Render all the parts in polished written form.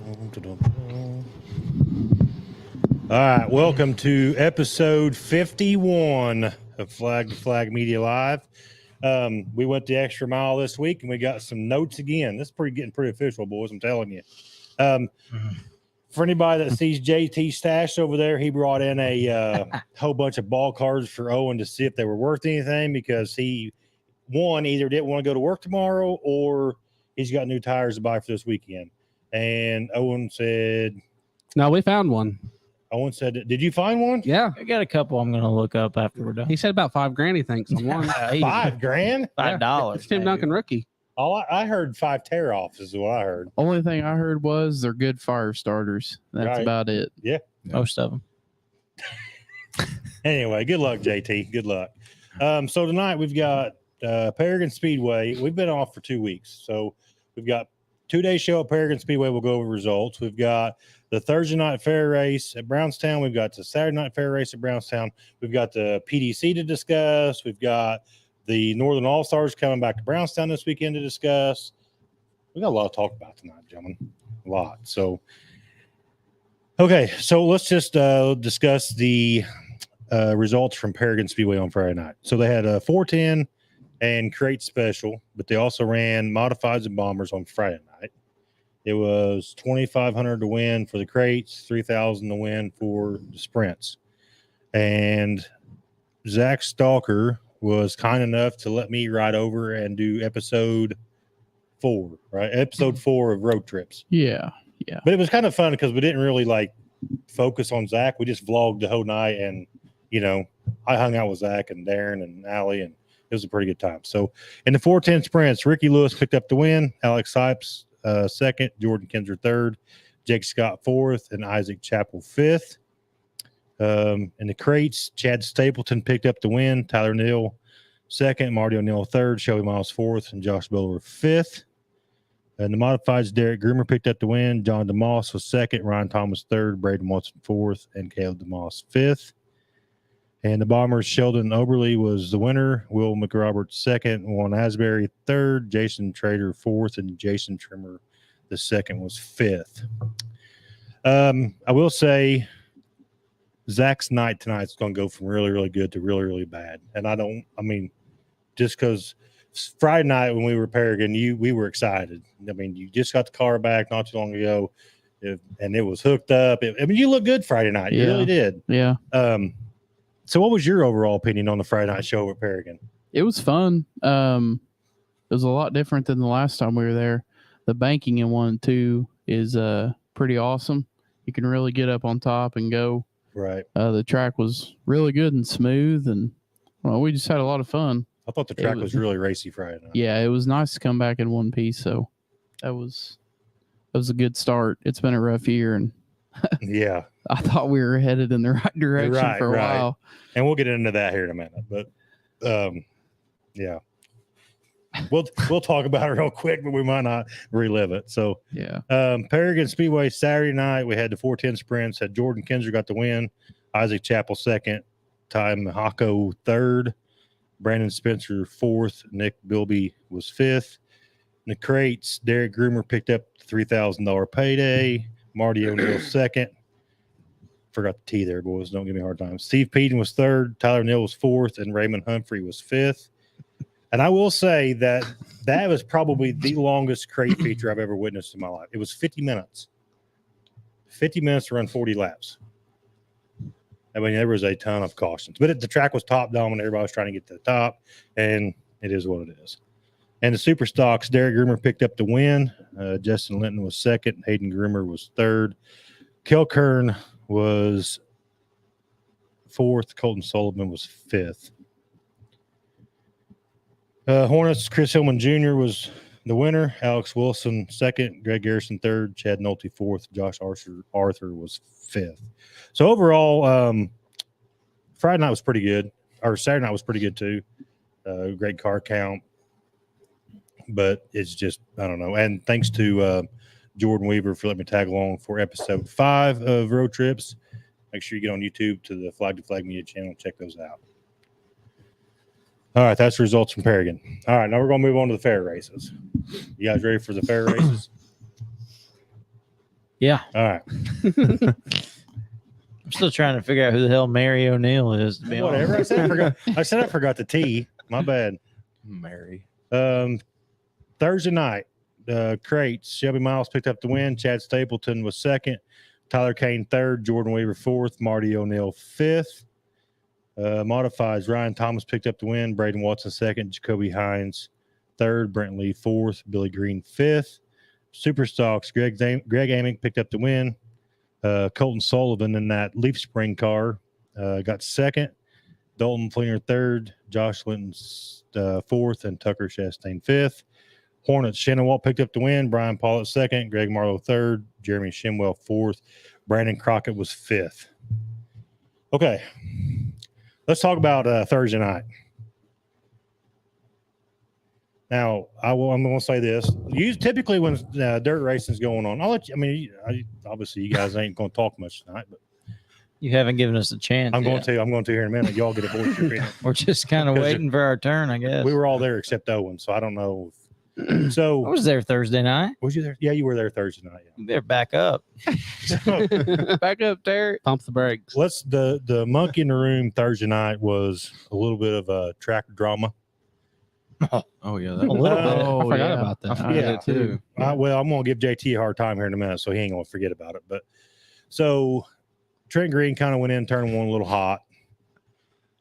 All right, welcome to episode 51 of Flag to Flag Media Live. We went the extra mile this week, and we got some notes again. This is getting pretty official, boys. I'm telling you. For anybody that sees JT stashed over there, he brought in a whole bunch of ball cards for Owen to see if they were worth anything because he, either didn't want to go to work tomorrow or he's got new tires to buy for this weekend. And Owen said, "No, we found one." Owen said, "Did you find one?" Yeah, I got a couple I'm going to look up after we're done. he said about $5,000. He thinks on one. $5,000? $5. It's Tim Duncan rookie. All I heard 5 tear offs is what I heard. Only thing I heard was they're good fire starters. That's Right. about it. Most of them. Anyway, good luck, JT. Good luck. So tonight we've got Paragon Speedway. We've been off for 2 weeks. So we've got 2-day show at Paragon Speedway. We'll go over results. We've got the Thursday night fair race at Brownstown. We've got the Saturday night fair race at Brownstown. We've got the PDC to discuss. We've got the Northern All-Stars coming back to Brownstown this weekend to discuss. We got a lot to talk about tonight, gentlemen. A lot. So, okay. So let's just discuss the results from Paragon Speedway on Friday night. So they had a 410 and crate special, but they also ran modifieds and bombers on Friday night. It was $2,500 to win for the crates, $3,000 to win for the sprints. And Zach Stalker was kind enough to let me ride over and do episode 4, right? Episode 4 of Road Trips. Yeah. But it was kind of fun because we didn't really focus on Zach. We just vlogged the whole night, and I hung out with Zach and Darren and Allie, and it was a pretty good time. So in the 410 sprints, Ricky Lewis picked up the win, Alex Sipes second, Jordan Kinzer third, Jake Scott fourth, and Isaac Chappell fifth. In the crates, Chad Stapleton picked up the win, Tyler Neal second, Marty O'Neill third, Shelby Miles fourth, and Josh Bowler fifth. And the modifieds, Derek Groomer picked up the win, John DeMoss was second, Ryan Thomas third, Braden Watson fourth, and Caleb DeMoss fifth. And the bombers, Sheldon Oberly was the winner, Will McRoberts second, Juan Asbury third, Jason Trader fourth, and Jason Trimmer the second was fifth. I will say Zach's night tonight is going to go from really, really good to really, really bad. And just because Friday night when we were Paragon, we were excited. I mean, you just got the car back not too long ago, and it was hooked up. You looked good Friday night. You really did. Yeah. So what was your overall opinion on the Friday night show at Paragon? It was fun. It was a lot different than the last time we were there. The banking in 1 and 2 is pretty awesome. You can really get up on top and go. Right. The track was really good and smooth, and we just had a lot of fun. I thought the track was really racy Friday night. Yeah, it was nice to come back in one piece. So that was a good start. It's been a rough year, and yeah, I thought we were headed in the right direction for a while. And we'll get into that here in a minute. But yeah. We'll talk about it real quick, but we might not relive it. So yeah. Paragon Speedway Saturday night, we had the 410 sprints. Had Jordan Kinzer got the win, Isaac Chappell second, Ty Mahako third, Brandon Spencer fourth, Nick Bilby was fifth. In the crates, Derek Groomer picked up the $3,000 payday, Marty O'Neill second. Forgot the T there, boys. Don't give me a hard time. Steve Peden was third, Tyler Neal was fourth, and Raymond Humphrey was fifth. And I will say that was probably the longest crate feature I've ever witnessed in my life. It was 50 minutes. 50 minutes to run 40 laps. I mean, there was a ton of cautions. But the track was top dominant. Everybody was trying to get to the top, and it is what it is. And the super stocks, Derek Groomer picked up the win. Justin Linton was second. Hayden Groomer was third. Kel Kern was fourth. Colton Sullivan was fifth. Hornets, Chris Hillman Jr. was the winner. Alex Wilson second. Greg Garrison third. Chad Nolte fourth. Josh Arthur was fifth. So overall, Friday night was pretty good. Or Saturday night was pretty good too. Great car count. But it's just, I don't know. And thanks to Jordan Weaver for letting me tag along for episode 5 of Road Trips. Make sure you get on YouTube to the Flag to Flag Media channel and check those out. All right, that's the results from Paragon. All right, now we're going to move on to the fair races. You guys ready for the fair races? Yeah. All right. I'm still trying to figure out who the hell Mary O'Neill is. To be Whatever. honest. I said I forgot the T. My bad. Mary. Thursday night, crates. Shelby Miles picked up the win. Chad Stapleton was second. Tyler Kane third. Jordan Weaver fourth. Marty O'Neill fifth. Modifieds. Ryan Thomas picked up the win. Braden Watson second. Jacoby Hines third. Brent Lee fourth. Billy Green fifth. Super Stocks. Greg Amick picked up the win. Colton Sullivan in that Leaf Spring car got second. Dalton Fleener third. Josh Linton fourth. And Tucker Chastain fifth. Hornets. Shannon Walt picked up the win. Brian Pollitt second. Greg Marlowe third. Jeremy Shimwell fourth. Brandon Crockett was fifth. Okay. Let's talk about Thursday night. Now, I'm going to say this. Typically, when dirt racing's going on, I'll let you. I mean, obviously, you guys ain't going to talk much tonight, but You haven't given us a chance. I'm going yet. to. I'm going to here in a minute. Y'all get a voice your opinion. We're just kind of Because waiting for our turn, I guess. We were all there except Owen, so I don't know. I So, was there Thursday night. was you there? Yeah, you were there Thursday night. They're back up. Yeah. Back up, Terry. Pump the brakes. The monkey in the room Thursday night was a little bit of a track drama. Oh yeah, A that, little bit. I forgot yeah. about that. I forget Yeah. it too. Well, I'm going to give JT a hard time here in a minute, so he ain't going to forget about it. But so Trent Green kind of went in, turned one a little hot,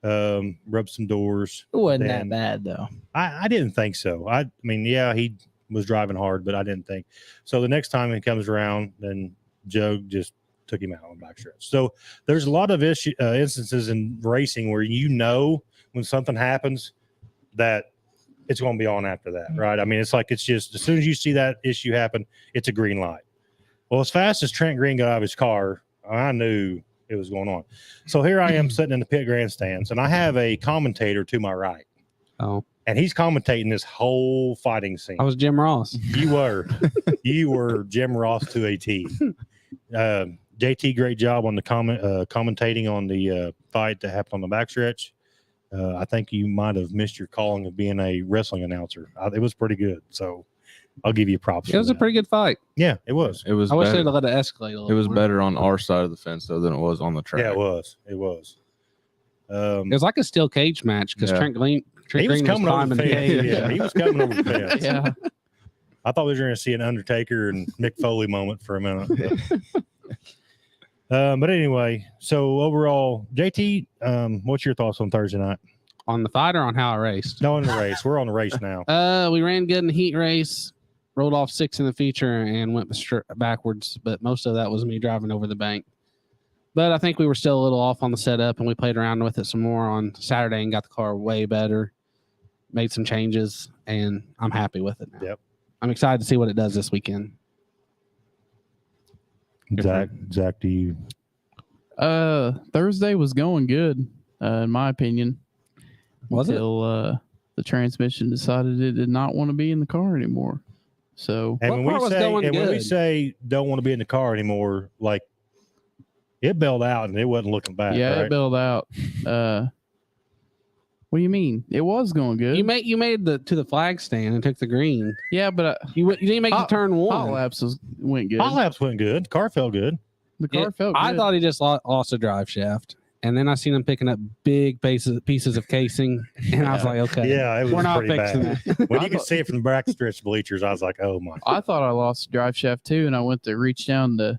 rubbed some doors. It wasn't Then- that bad though. I didn't think so. I mean, yeah, he was driving hard, but I didn't think so. The next time he comes around, then Joe just took him out on back stretch. So there's a lot of instances in racing where when something happens that it's going to be on after that, right? I mean, it's just as soon as you see that issue happen, it's a green light. Well, as fast as Trent Green got out of his car, I knew it was going on. So here I am sitting in the pit grandstands, and I have a commentator to my right, Oh, and he's commentating this whole fighting scene. I was Jim Ross. You were Jim Ross to a T. JT, great job on the commentating on the fight that happened on the backstretch. I think you might have missed your calling of being a wrestling announcer. It was pretty good, so I'll give you props. It for was a that. pretty good fight. Yeah, it was. It was I wish they'd better. have let it escalate a little. It was more. better on our side of the fence though than it was on the track. Yeah, it was. It was. It was like a steel cage match because Yeah. Trent Green He was was coming over climbing the the fence. cage. Yeah, he was coming over the fence. Yeah. I thought we were going to see an Undertaker and Mick Foley moment for a minute. But anyway, so overall, JT, what's your thoughts on Thursday night? On the fight or on how I raced? No, in the race. We're on the race now. We ran good in the heat race, rolled off 6 in the feature, and went backwards. But most of that was me driving over the bank. But I think we were still a little off on the setup, and we played around with it some more on Saturday and got the car way better. Made some changes, and I'm happy with it now. Yep. I'm excited to see what it does this weekend. Zach, do you? Thursday was going good, in my opinion. Was it? Until the transmission decided it did not want to be in the car anymore. So And What when we part was say going when we good? say don't want to be in the car anymore, like it bailed out and it wasn't looking back. yeah, right? it bailed out. What do you mean? It was going good. You made the to the flag stand and took the green. yeah, but You didn't make the Hot- turn hot one. laps went good. Hot laps went good. Car felt good. The car felt good. I thought he just lost a drive shaft, and then I seen him picking up big pieces of casing, and I was Yeah. like, okay, Yeah, it was we're not pretty fixing bad. that. When I you could thought- see it from the backstretch bleachers, I was like, oh my. I thought I lost the drive shaft too, and I went to reach down to,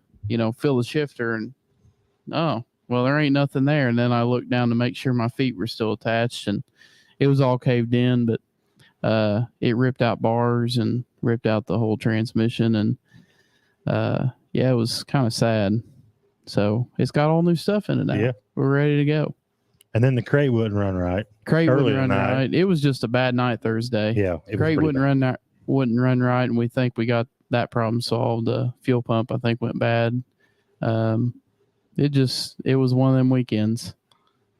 fill the shifter, and oh, well, there ain't nothing there. And then I looked down to make sure my feet were still attached, and it was all caved in, but it ripped out bars and ripped out the whole transmission, and yeah, it was kind of sad. So it's got all new stuff in it now. Yeah. We're ready to go. And then the crate wouldn't run right. Crate Early wouldn't run tonight. right. It was just a bad night Thursday. Yeah, it was Crate pretty wouldn't run right, and we think we got that problem solved. The fuel pump, I think, went bad. It was one of them weekends.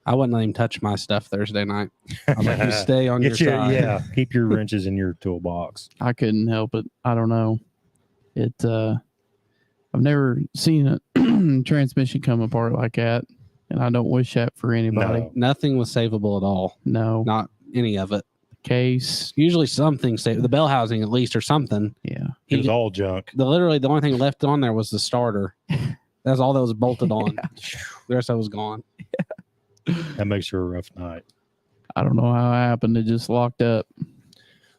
I wouldn't let him touch my stuff Thursday night. I let you stay on your Get your side. yeah. Keep your wrenches in your toolbox. I couldn't help it. I don't know. I've never seen a transmission come apart like that, and I don't wish that for anybody. No. Nothing was savable at all. No, Not any of it. case. Usually something, say the bell housing at least or something. Yeah. It was all junk. Literally the only thing left on there was the starter. That's all that was bolted on. The rest of it was gone. That makes for a rough night. I don't know how it happened. It just locked up.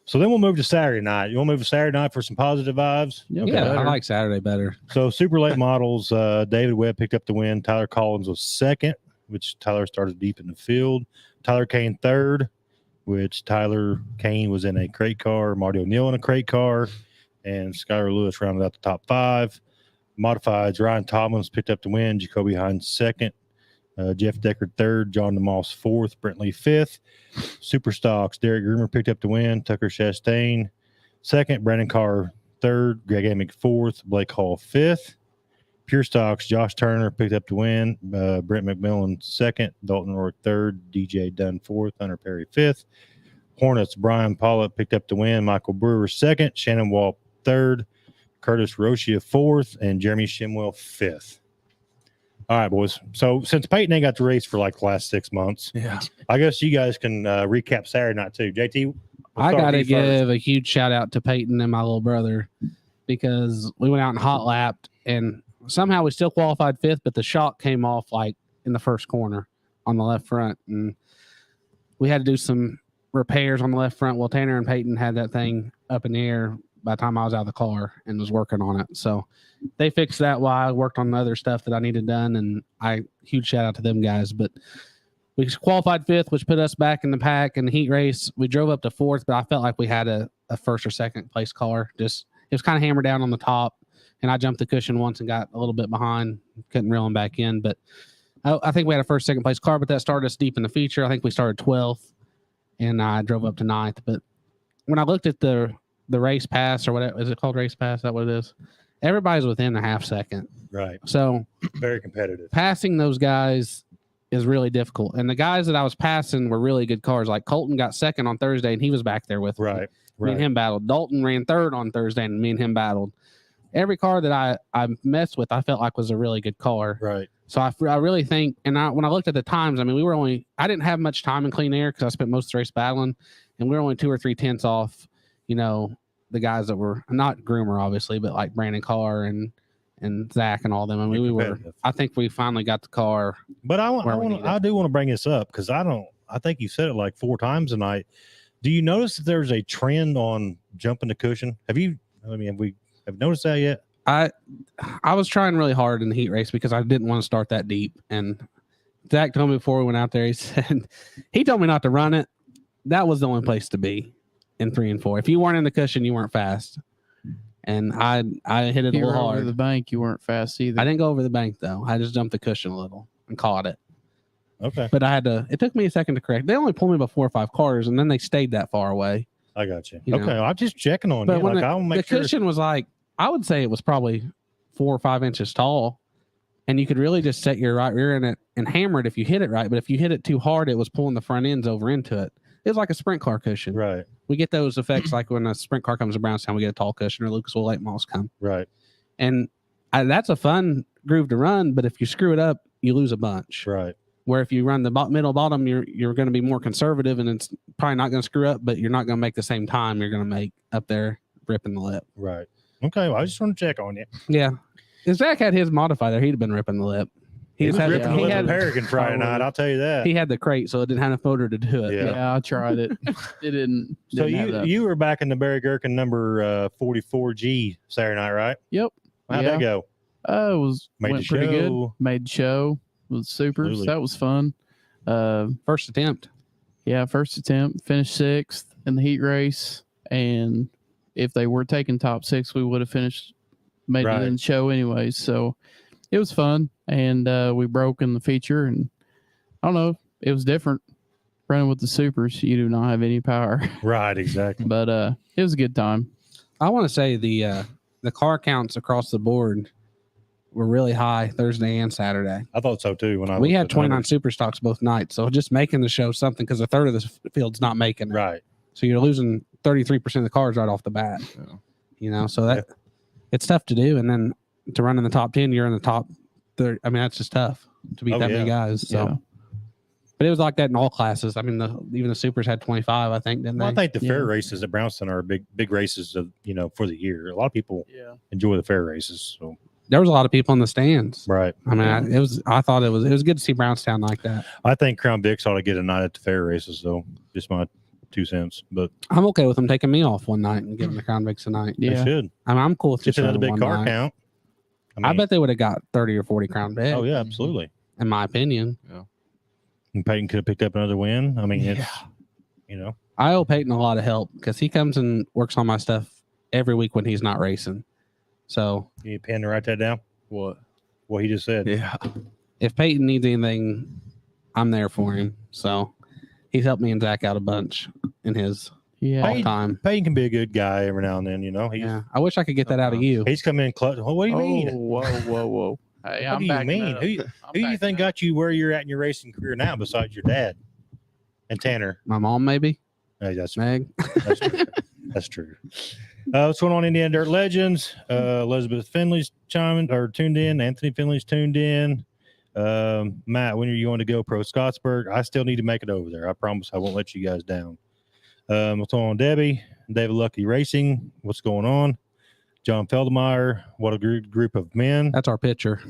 So then we'll move to Saturday night. You want to move to Saturday night for some positive vibes? Yep. Yeah, I Better. like Saturday better. So super late models, David Webb picked up the win. Tyler Collins was second, which Tyler started deep in the field. Tyler Kane third, which Tyler Kane was in a crate car. Marty O'Neill in a crate car. And Skylar Lewis rounded out the top five. Modifieds, Ryan Tomlins picked up the win. Jacoby Hines second. Jeff Deckard third. John DeMoss fourth. Brent Lee fifth. Super Stocks, Derek Groomer picked up the win. Tucker Chastain second. Brandon Carr third. Greg Amick fourth. Blake Hall fifth. Pure Stocks, Josh Turner picked up the win. Brent McMillan second. Dalton Rourke third. DJ Dunn fourth. Hunter Perry fifth. Hornets, Brian Pollitt picked up the win. Michael Brewer second. Shannon Wall third. Curtis Rochia fourth. And Jeremy Shimwell fifth. All right, boys. So since Peyton ain't got to race for like the last 6 months, Yeah. I guess you guys can recap Saturday night too. JT, we'll I start got to with you first. give a huge shout out to Peyton and my little brother because we went out and hot lapped and somehow we still qualified fifth, but the shock came off like in the first corner on the left front. And we had to do some repairs on the left front. Well, Tanner and Peyton had that thing up in the air by the time I was out of the car and was working on it. So they fixed that while I worked on the other stuff that I needed done. And huge shout out to them guys. But we qualified fifth, which put us back in the pack in the heat race. We drove up to fourth, but I felt like we had a first or second place car. It was kind of hammered down on the top. And I jumped the cushion once and got a little bit behind. Couldn't reel them back in. But I think we had a first, second place car, but that started us deep in the feature. I think we started 12th and I drove up to 9th. But when I looked at the race pass or whatever, is it called race pass? Is that what it is? Everybody's within a half second. Right. So Very competitive. passing those guys is really difficult. And the guys that I was passing were really good cars. Like Colton got second on Thursday and he was back there with me. Right. Me and Right. him battled. Dalton ran third on Thursday and me and him battled. Every car that I messed with, I felt like was a really good car. Right. So I really think, and when I looked at the times, I mean, I didn't have much time in clean air because I spent most of the race battling, and we were only 2 or 3 tenths off, the guys that were not Groomer, obviously, but like Brandon Carr and Zach and all them. I mean, Competitive. I think we finally got the car. But where we need it. I do want to bring this up because I think you said it like 4 times tonight. Do you notice that there's a trend on jumping the cushion? Have you noticed that yet? I was trying really hard in the heat race because I didn't want to start that deep. And Zach told me before we went out there, he told me not to run it. That was the only place to be in 3 and 4. If you weren't in the cushion, you weren't fast. And I hit it a You little were over hard. the bank. You weren't fast either. I didn't go over the bank though. I just jumped the cushion a little and caught it. Okay. But it took me a second to correct. They only pulled me about 4 or 5 cars and then they stayed that far away. I got you. You know. Okay. I'm just checking on But you. when Like, I want to the make sure. cushion was like, I would say it was probably 4 or 5 inches tall. And you could really just set your right rear in it and hammer it if you hit it right. But if you hit it too hard, it was pulling the front ends over into it. It was like a sprint car cushion. Right. We get those effects like when a sprint car comes to Brownstown, we get a tall cushion, or Lucasville Late Models come. Right. And that's a fun groove to run. But if you screw it up, you lose a bunch. Right. Where if you run the middle bottom, you're going to be more conservative, and it's probably not going to screw up, but you're not going to make the same time you're going to make up there ripping the lip. Right. Okay. Well, I just want to check on you. Yeah. If Zach had his modified there, he'd have been ripping the lip. He was just had- ripping the he lip had- of Paragon Friday night. I'll tell you that. He had the crate, so it didn't have enough motor to do it. Yeah. Yeah, I tried it. It didn't. So didn't have that. you were back in the Barry Gherkin number 44G Saturday night, right? Yep. How'd Yeah. that go? Went the pretty good. show. Made the show. Was super. Absolutely. So that was fun. First attempt. Yeah, first attempt. Finished 6th in the heat race, and if they were taking top 6, we would have made Right. it in the show anyways. So it was fun, and we broke in the feature, and I don't know, it was different. Running with the supers, you do not have any power, Right. Exactly. but it was a good time. I want to say the car counts across the board were really high Thursday and Saturday. I thought so too. When I We looked had at the 29 numbers. super stocks both nights. So just making the show something because a third of the field's not making it. Right. So you're losing 33% of the cars right off the bat. Yeah. So that it's tough to do. And then to run in the top 10, you're in the top 30. I mean, that's just tough to beat Oh, that many yeah. guys. So Yeah. But it was like that in all classes. I mean, even the supers had 25, I think, didn't Well, I they? think the fair Yeah. races at Brownstown are big races of for the year. A lot of people Yeah. enjoy the fair races. So There was a lot of people in the stands. right. I mean, I thought it was good to see Brownstown like that. I think Crown Vics ought to get a night at the fair races, though. Just my 2 cents, but I'm okay with them taking me off one night and giving the Crown Vics a night. they Yeah. should. I mean, I'm cool with Just just another running big one car night. count. I bet they would have got 30 or 40 Crown Vics. Oh yeah, absolutely. In my opinion. And Peyton could have picked up another win. I mean, it's I owe Peyton a lot of help because he comes and works on my stuff every week when he's not racing. So you need a pen to write that down. What? What he just said. Yeah. if Peyton needs anything, I'm there for him. So he's helped me and Zach out a bunch in his Yeah. off time. Peyton can be a good guy every now and then. He's Yeah, I wish I could get that out of you. he's come in clutch. What do you mean? Whoa. Hey, What I'm do you backing mean? that up. Who do you think got you where you're at in your racing career now, besides your dad and Tanner? My mom, maybe Hey, that's Meg. That's true. That's true. What's going on, Indiana Dirt Legends? Elizabeth Finley's tuned in. Anthony Finley's tuned in. Matt, when are you going to GoPro Scottsburg? I still need to make it over there. I promise I won't let you guys down. What's going on, Debbie? David Lucky Racing. What's going on? John Feldmeyer. What a group of men. That's our pitcher.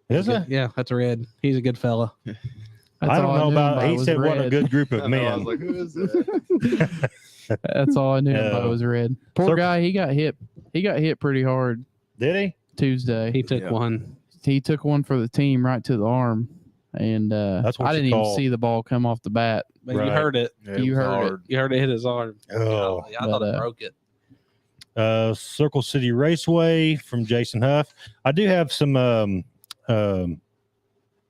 Is it? Yeah, that's a red. He's a good fella. That's I don't all know knew about. about He was said, "What a red. good group I of know, I men." was like, who is that? That's all I knew Yeah. about was red. Poor Circle- guy, he got hit. He got hit pretty hard Did he? Tuesday. He took Yeah. one. He took one for the team right to the arm, and That's what I you didn't even call- see the ball come off the bat. But Right. you heard it. Yeah, You was heard it. hard. You heard it hit his arm. Oh. Yeah, I thought But, it broke it. Circle City Raceway from Jason Huff. I do have some.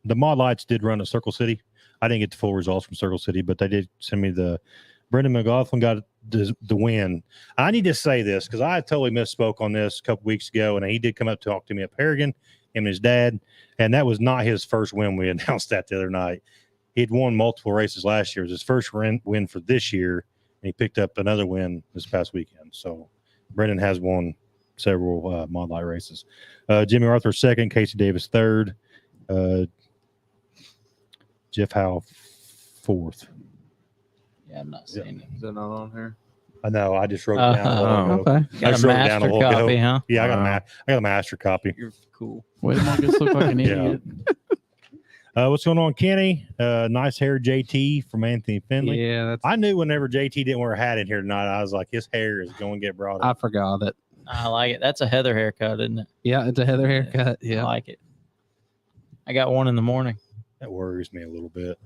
The Mod Lights did run at Circle City. I didn't get the full results from Circle City, but they did send me the. Brendan McLaughlin got the win. I need to say this because I totally misspoke on this a couple weeks ago, and he did come up to talk to me at Harrigan, him and his dad, and that was not his first win. We announced that the other night. He'd won multiple races last year. It was his first win for this year, and he picked up another win this past weekend. So Brendan has won several Mod Light races. Jimmy Arthur second, Casey Davis third, Jeff Howe fourth. Yeah, I'm not seeing it. Is that not on here? I know. I just wrote it down. a while ago. Okay. I Got just a wrote it down a master while ago. copy, huh? Yeah, I Wow. got a master copy. You're cool. Way to make us look like an Yeah. idiot. What's going on, Kenny? Nice hair, JT from Anthony Finley. Yeah, that's. I knew whenever JT didn't wear a hat in here tonight, I was like, his hair is going to get brought I up. forgot it. I like it. That's a Heather haircut, isn't it? Yeah, it's a Heather haircut. I Yeah. like it. I got one in the morning. That worries me a little bit.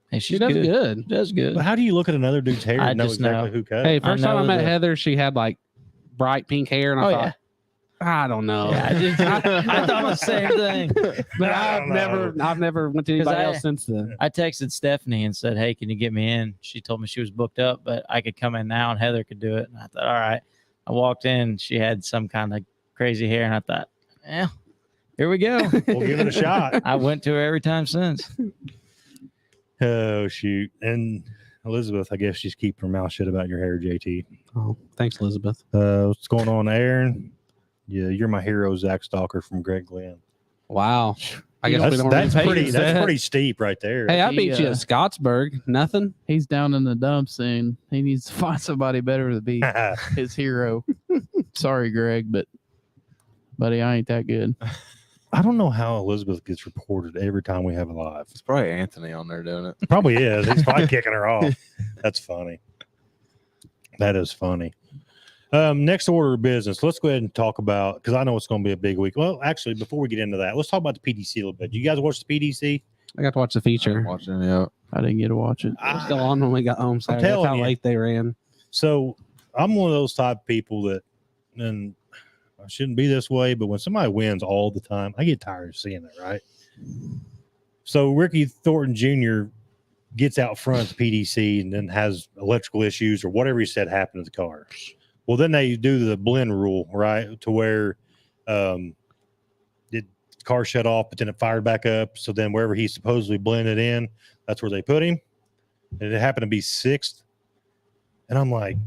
Hey, She she's does good. good. Does good. But how do you look at another dude's hair I and know just exactly know. who cut Hey, it? first time I know met that- Heather, she had like bright pink hair, and I Oh, thought, I don't know. Yeah, I thought the same thing. But I I've don't never went to 'Cause anybody I- else since then. I texted Stephanie and said, "Hey, can you get me in?" She told me she was booked up, but I could come in now and Heather could do it. And I thought, all right. I walked in. She had some kind of crazy hair, and I thought, yeah, here we go. We'll give it a shot. I went to her every time since. Oh, shoot. And Elizabeth, I guess she's keeping her mouth shut about your hair, JT. Oh, thanks, Elizabeth. What's going on, Aaron? Yeah, you're my hero, Zach Stalker from Greg Glenn. Wow. I guess we That's, don't that's really pay pretty. you That's that. pretty steep right there. Hey, I He, beat you at uh, Scottsburg. Nothing. He's down in the dumps, and he needs to find somebody better to be his hero. Sorry, Greg, but buddy, I ain't that good. I don't know how Elizabeth gets reported every time we have a live. It's probably Anthony on there doing it. Probably is. He's probably kicking her off. That's funny. That is funny. Next order of business. Let's go ahead and talk about, because I know it's going to be a big week. Well, actually, before we get into that, let's talk about the PDC a little bit. You guys watch the PDC? I got to watch the feature. Watching it out. I didn't get to watch it. It was still on when we got home Saturday. That's telling how you. late they ran. So I'm one of those type of people that, and I shouldn't be this way, but when somebody wins all the time, I get tired of seeing it, right? So Ricky Thornton Jr. gets out front at the PDC and then has electrical issues or whatever he said happened to the car. Well, then they do the blend rule, right? To where the car shut off, but then it fired back up. So then wherever he supposedly blended in, that's where they put him. And it happened to be sixth. And I'm like,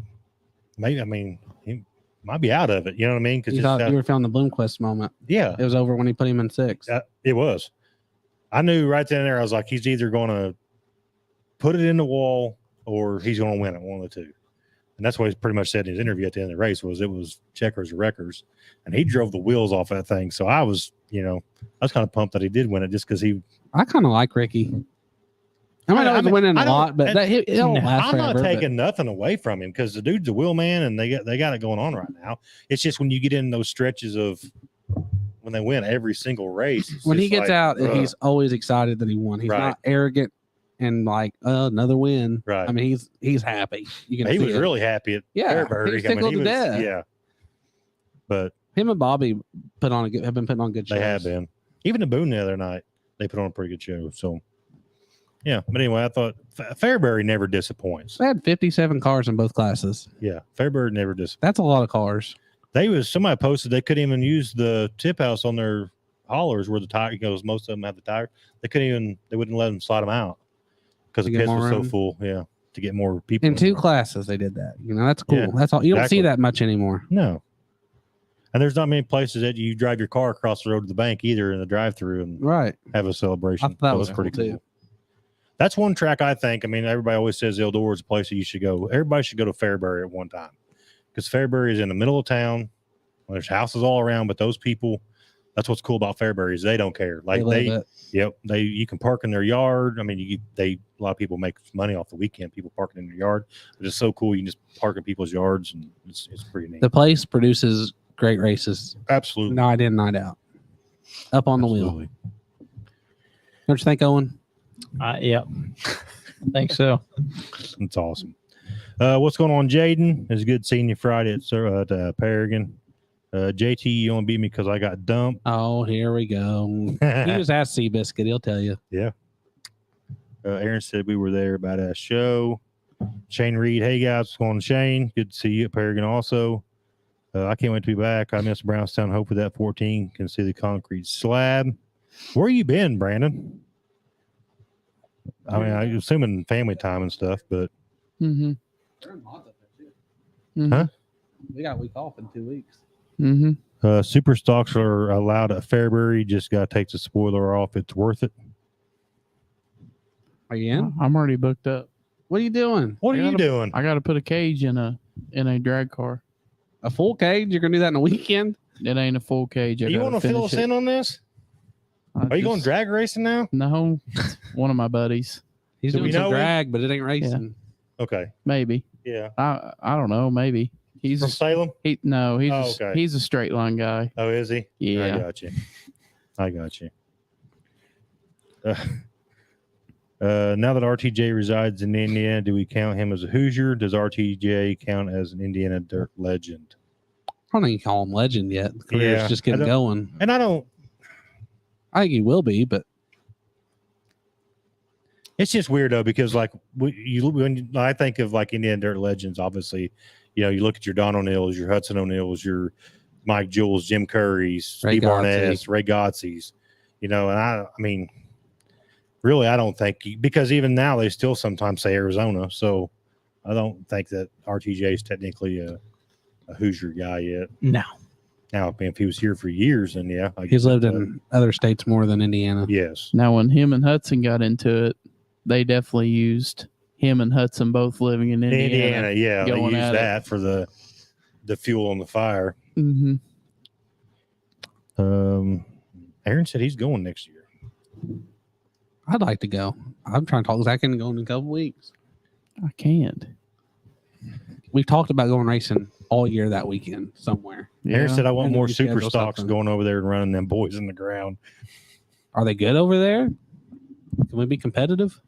maybe, I mean, he might be out of it. You know what I mean? You thought you were feeling the Bloomquist moment. yeah, It was over when he put him in six. it was. I knew right then and there, I was like, he's either going to put it in the wall or he's going to win it, one of the two. And that's what he pretty much said in his interview at the end of the race was it was checkers or wreckers. And he drove the wheels off that thing. So I was, I was kind of pumped that he did win it just because I kind of like Ricky. I mean, I was winning a lot, but he'll last I'm forever. not taking nothing away from him because the dude's a wheel man and they got it going on right now. It's just when you get in those stretches of when they win every single race. When he just gets like, out, ugh. he's always excited that he won. He's Right. not arrogant and like another win. Right. I mean, he's happy. You can He see was it. really happy at Yeah, Fairbury. he was tickled to death. Yeah. But Him and Bobby have been putting on good shows. they have been. Even the Boone the other night, they put on a pretty good show. So, yeah. But anyway, I thought Fairbury never disappoints. They had 57 cars in both classes. Yeah. Fairbury never disappoints. That's a lot of cars. Somebody posted they couldn't even use the tip house on their haulers where the tire goes. Most of them have the tire. They wouldn't let them slide them out because To the get pits more was so room? full. Yeah. To get more people. In two there. classes, they did that. That's cool. Yeah, That's all. You don't see exactly. that much anymore. No. And there's not many places that you drive your car across the road to the bank either in the drive through and Right. have a celebration. I thought that So was it's pretty cool, cool. too. That's one track I think. I mean, everybody always says Eldora is a place that you should go. Everybody should go to Fairbury at one time because Fairbury is in the middle of town. There's houses all around, but those people, that's what's cool about Fairbury is they don't care. Like love it. you can park in their yard. I mean, a lot of people make money off the weekend. People parking in their yard. It's just so cool. You can just park in people's yards, and it's pretty neat. The place produces great races, Absolutely, night in, night out, up on the wheel. Absolutely. Don't you think, Owen? Yep. I think so. It's awesome. What's going on, Jaden? It's good seeing you Friday at Paragon. JT, you only beat me because I got dumped. Oh, here we go. You just ask Seabiscuit; he'll tell you. Aaron said we were there, badass show. Shane Reed, hey guys, what's going on, Shane? Good to see you at Paragon also. I can't wait to be back. I miss Brownstown. Hopefully that 14 can see the concrete slab. Where you been, Brandon? I mean, I'm assuming family time and stuff, but Mm-hmm. Huh? We got a week off in 2 weeks. Mm-hmm. super stocks are allowed at Fairbury. Just got to take the spoiler off. It's worth it. Are you in? I'm already booked up. What are you doing? What are I you gotta- doing? I got to put a cage in a drag car. A full cage? You're gonna do that in a weekend? It ain't a full cage. You want to fill us in on this? Are you going drag racing now? No, it's one of my buddies. He's Do doing we some know him? drag, but it ain't racing. Okay. Maybe. Yeah. I don't know. Maybe he's From Salem? he's Oh, okay. he's a straight line guy. Oh, is he? I Yeah. got you. Now that RTJ resides in Indiana, do we count him as a Hoosier? Does RTJ count as an Indiana dirt legend? I don't think you call him legend yet. The career's Yeah, just I getting don't- going. And I don't. I think he will be, but It's just weird though because when I think of like Indiana dirt legends, obviously, you look at your Don O'Neills, your Hudson O'Neills, your Mike Jules, Jim Curry's, Ray Steve Barnett's, Ray Gottes's, and I mean, really, I don't think because even now they still sometimes say Arizona, so I don't think that RTJ is technically a Hoosier guy yet. No. Now, I mean, if he was here for years, then yeah, I he's guess lived that- in other states more than Indiana. Yes, Now, when him and Hudson got into it, they definitely used him and Hudson both living in Indiana. yeah, they going use at it. that for the fuel on the fire. Mm-hmm. Aaron said he's going next year. I'd like to go. I'm trying to talk Zach into going in a couple weeks. I can't. We've talked about going racing all year that weekend somewhere. Aaron said, I want And more we super schedule stocks something. going over there and running them boys in the ground. Are they good over there? Can we be competitive?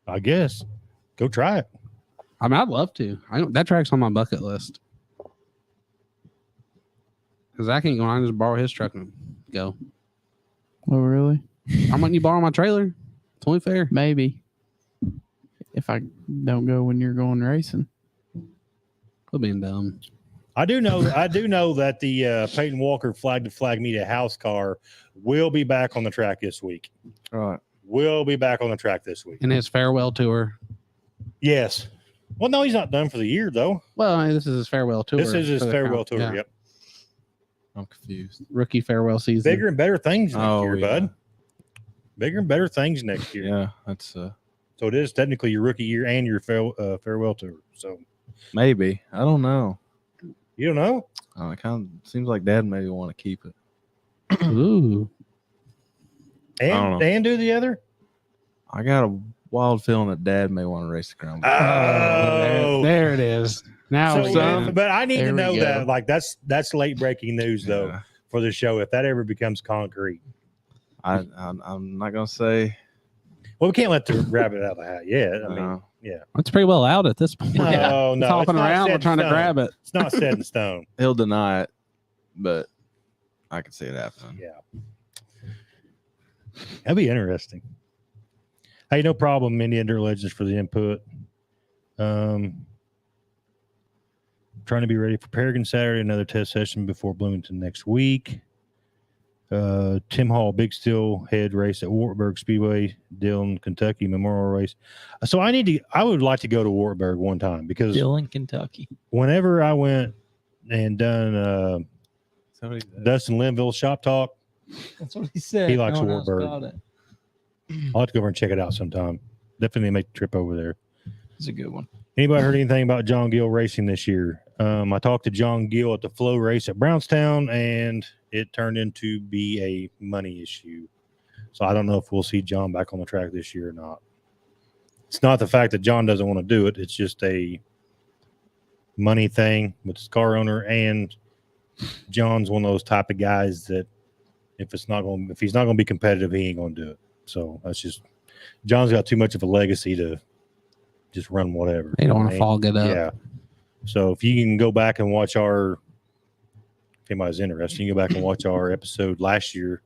I guess. Go try it. I mean, I'd love to. That track's on my bucket list. Because Zach ain't going. I can just borrow his truck and go. Oh, really? I'm letting you borrow my trailer. It's only fair. Maybe. If I don't go when you're going racing. Quit being dumb. I do know that the Peyton Walker flag to flag meet a house car will be back on the track this week. Right. Will be back on the track this week. In his farewell tour. Yes. Well, no, he's not done for the year though. Well, I mean, this is his farewell tour. This is his for the farewell crown. tour. Yeah. Yep. I'm confused. Rookie farewell season. Bigger and better things next Oh, year, yeah. bud. Bigger and better things next year. Yeah, that's So it is technically your rookie year and your farewell tour. So maybe. I don't know. you don't know. It kind of seems like Dad maybe want to keep it. Ooh. don't know. And do the other. I got a wild feeling that Dad may want to race the ground. Oh. There it is. Now So, we know. but I need There to we know go. that. Like that's late breaking news though Yeah. for the show. If that ever becomes concrete, I'm not gonna say. well, we can't let the rabbit out of the hat yet. I mean, It's pretty well out at this point. no, no, It's it's hopping not around. set We're in trying to stone. grab it. It's not set in stone. He'll deny it, but I could see it happening. Yeah. That'd be interesting. Hey, no problem, Indian Dirt Legends, for the input. Trying to be ready for Paragon Saturday, another test session before Bloomington next week. Tim Hall, Big Steel Head race at Wartburg Speedway, Dillon, Kentucky Memorial Race. So I would like to go to Wartburg one time because Dillon, Kentucky. whenever I went and done Somebody, Dustin Linville Shop Talk, That's what he said. He likes No one else Wartburg. got it. I'll have to go over and check it out sometime. Definitely make the trip over there. It's a good one. Anybody heard anything about John Gill racing this year? I talked to John Gill at the Flow race at Brownstown, and it turned into be a money issue. So I don't know if we'll see John back on the track this year or not. It's not the fact that John doesn't want to do it. It's just a money thing with his car owner, and John's one of those type of guys that if he's not going to be competitive, he ain't going to do it. So that's just John's got too much of a legacy to just run whatever. They don't want I to mean, fog it up. yeah. So if you can go back and watch if anybody's interested, you can go back and watch our episode last year